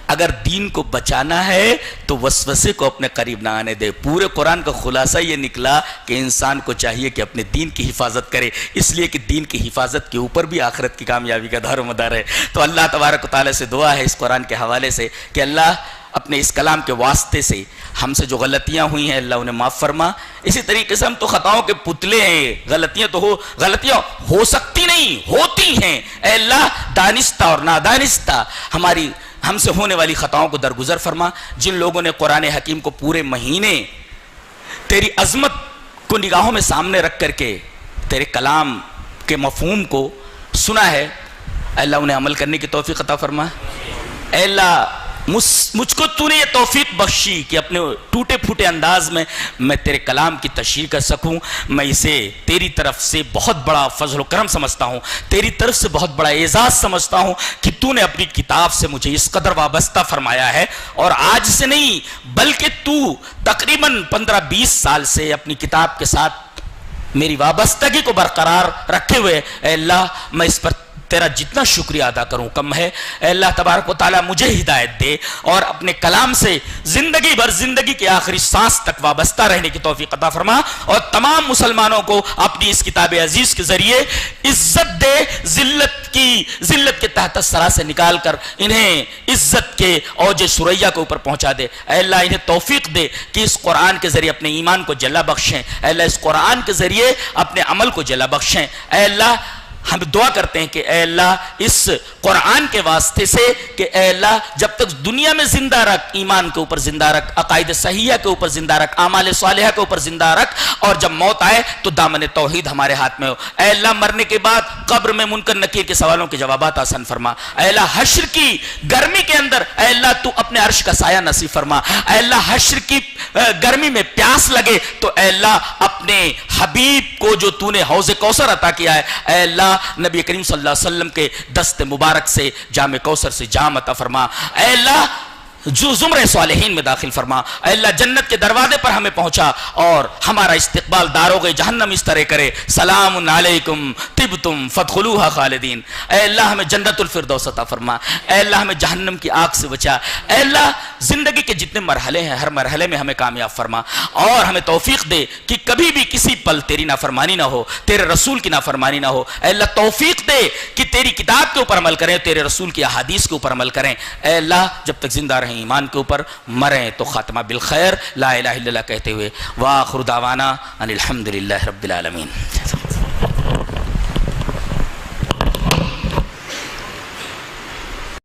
اگر دین کو بچانا ہے تو وسوسے کو اپنے قریب نہ آنے دے۔ پورے قرآن کا خلاصہ یہ نکلا کہ انسان کو چاہیے کہ اپنے دین کی حفاظت کرے، اس لیے کہ دین کی حفاظت کے اوپر بھی آخرت کی کامیابی کا دار و مدار ہے۔ تو اللہ تبارک و تعالیٰ سے دعا ہے اس قرآن کے حوالے سے کہ اللہ اپنے اس کلام کے واسطے سے ہم سے جو غلطیاں ہوئی ہیں اللہ انہیں معاف فرما۔ اسی طریقے سے ہم تو خطاؤں کے پتلے ہیں، غلطیاں ہو سکتی نہیں، ہوتی ہیں، اے اللہ دانستہ اور نادانستہ ہم سے ہونے والی خطاؤں کو درگزر فرما۔ جن لوگوں نے قرآن حکیم کو پورے مہینے تیری عظمت کو نگاہوں میں سامنے رکھ کر کے تیرے کلام کے مفہوم کو سنا ہے، اے اللہ انہیں عمل کرنے کی توفیق عطا فرما۔ اے اللہ مجھ کو تو نے یہ توفیق بخشی کہ اپنے ٹوٹے پھوٹے انداز میں تیرے کلام کی تشریح کر سکوں، میں اسے تیری طرف سے بہت بڑا فضل و کرم سمجھتا ہوں، تیری طرف سے بہت بڑا اعزاز سمجھتا ہوں کہ تو نے اپنی کتاب سے مجھے اس قدر وابستہ فرمایا ہے، اور آج سے نہیں بلکہ تو تقریباً 15-20 سال سے اپنی کتاب کے ساتھ میری وابستگی کو برقرار رکھے ہوئے، اے اللہ میں اس پر تیرا جتنا شکریہ ادا کروں کم ہے۔ اے اللہ تبارک و تعالیٰ مجھے ہدایت دے اور اپنے کلام سے زندگی بھر، زندگی کے آخری سانس تک وابستہ رہنے کی توفیق عطا فرما، اور تمام مسلمانوں کو اپنی اس کتاب عزیز کے ذریعے عزت دے، ذلت کے تحت الثری سے نکال کر انہیں عزت کے اوج ثریا کے اوپر پہنچا دے۔ اے اللہ انہیں توفیق دے کہ اس قرآن کے ذریعے اپنے ایمان کو جلا بخشیں، اے اللہ اس قرآن کے ذریعے اپنے عمل کو جلا بخشیں۔ اے اللہ ہم دعا کرتے ہیں کہ اے اللہ اس قرآن کے واسطے سے کہ اے اللہ جب تک دنیا میں زندہ رکھ، ایمان کے اوپر زندہ رکھ، عقائد صحیحہ کے اوپر زندہ رکھ، اعمال صالحہ کے اوپر زندہ رکھ، اور جب موت آئے تو دامن توحید ہمارے ہاتھ میں ہو۔ اے اللہ مرنے کے بعد قبر میں منکر نکیر کے سوالوں کے جوابات آسان فرما۔ اے اللہ حشر کی گرمی کے اندر اے اللہ تو اپنے عرش کا سایہ نصیب فرما۔ اے اللہ حشر کی گرمی میں پیاس لگے تو اے اللہ اپنے حبیب کو جو تو نے حوض کوثر عطا کیا ہے، اے اللہ نبی کریم صلی اللہ علیہ وسلم کے دست مبارک سے جام کوثر سے جام عطا فرما۔ اے اللہ جو زمرہ صالحین میں داخل فرما۔ اے اللہ جنت کے دروازے پر ہمیں پہنچا اور ہمارا استقبال داروغ جہنم اس طرح کرے، سلام علیکم طبتم فادخلوها خالدین۔ اے اللہ ہمیں جنت الفردوس عطا فرما۔ اے اللہ ہمیں جہنم کی آگ سے بچا۔ اے اللہ زندگی کے جتنے مرحلے ہیں ہر مرحلے میں ہمیں کامیاب فرما، اور ہمیں توفیق دے کہ کبھی بھی کسی پل تیری نافرمانی نہ ہو، تیرے رسول کی نافرمانی نہ ہو۔ اے اللہ توفیق دے کہ تیری کتاب کے اوپر عمل کریں، تیرے رسول کی احادیث کے اوپر عمل کریں۔ اے اللہ جب تک زندہ رہیں ایمان کے اوپر، مریں تو خاتمہ بالخیر، لا الہ الا اللہ کہتے ہوئے، وآخر دعوانا ان الحمدللہ رب العالمین۔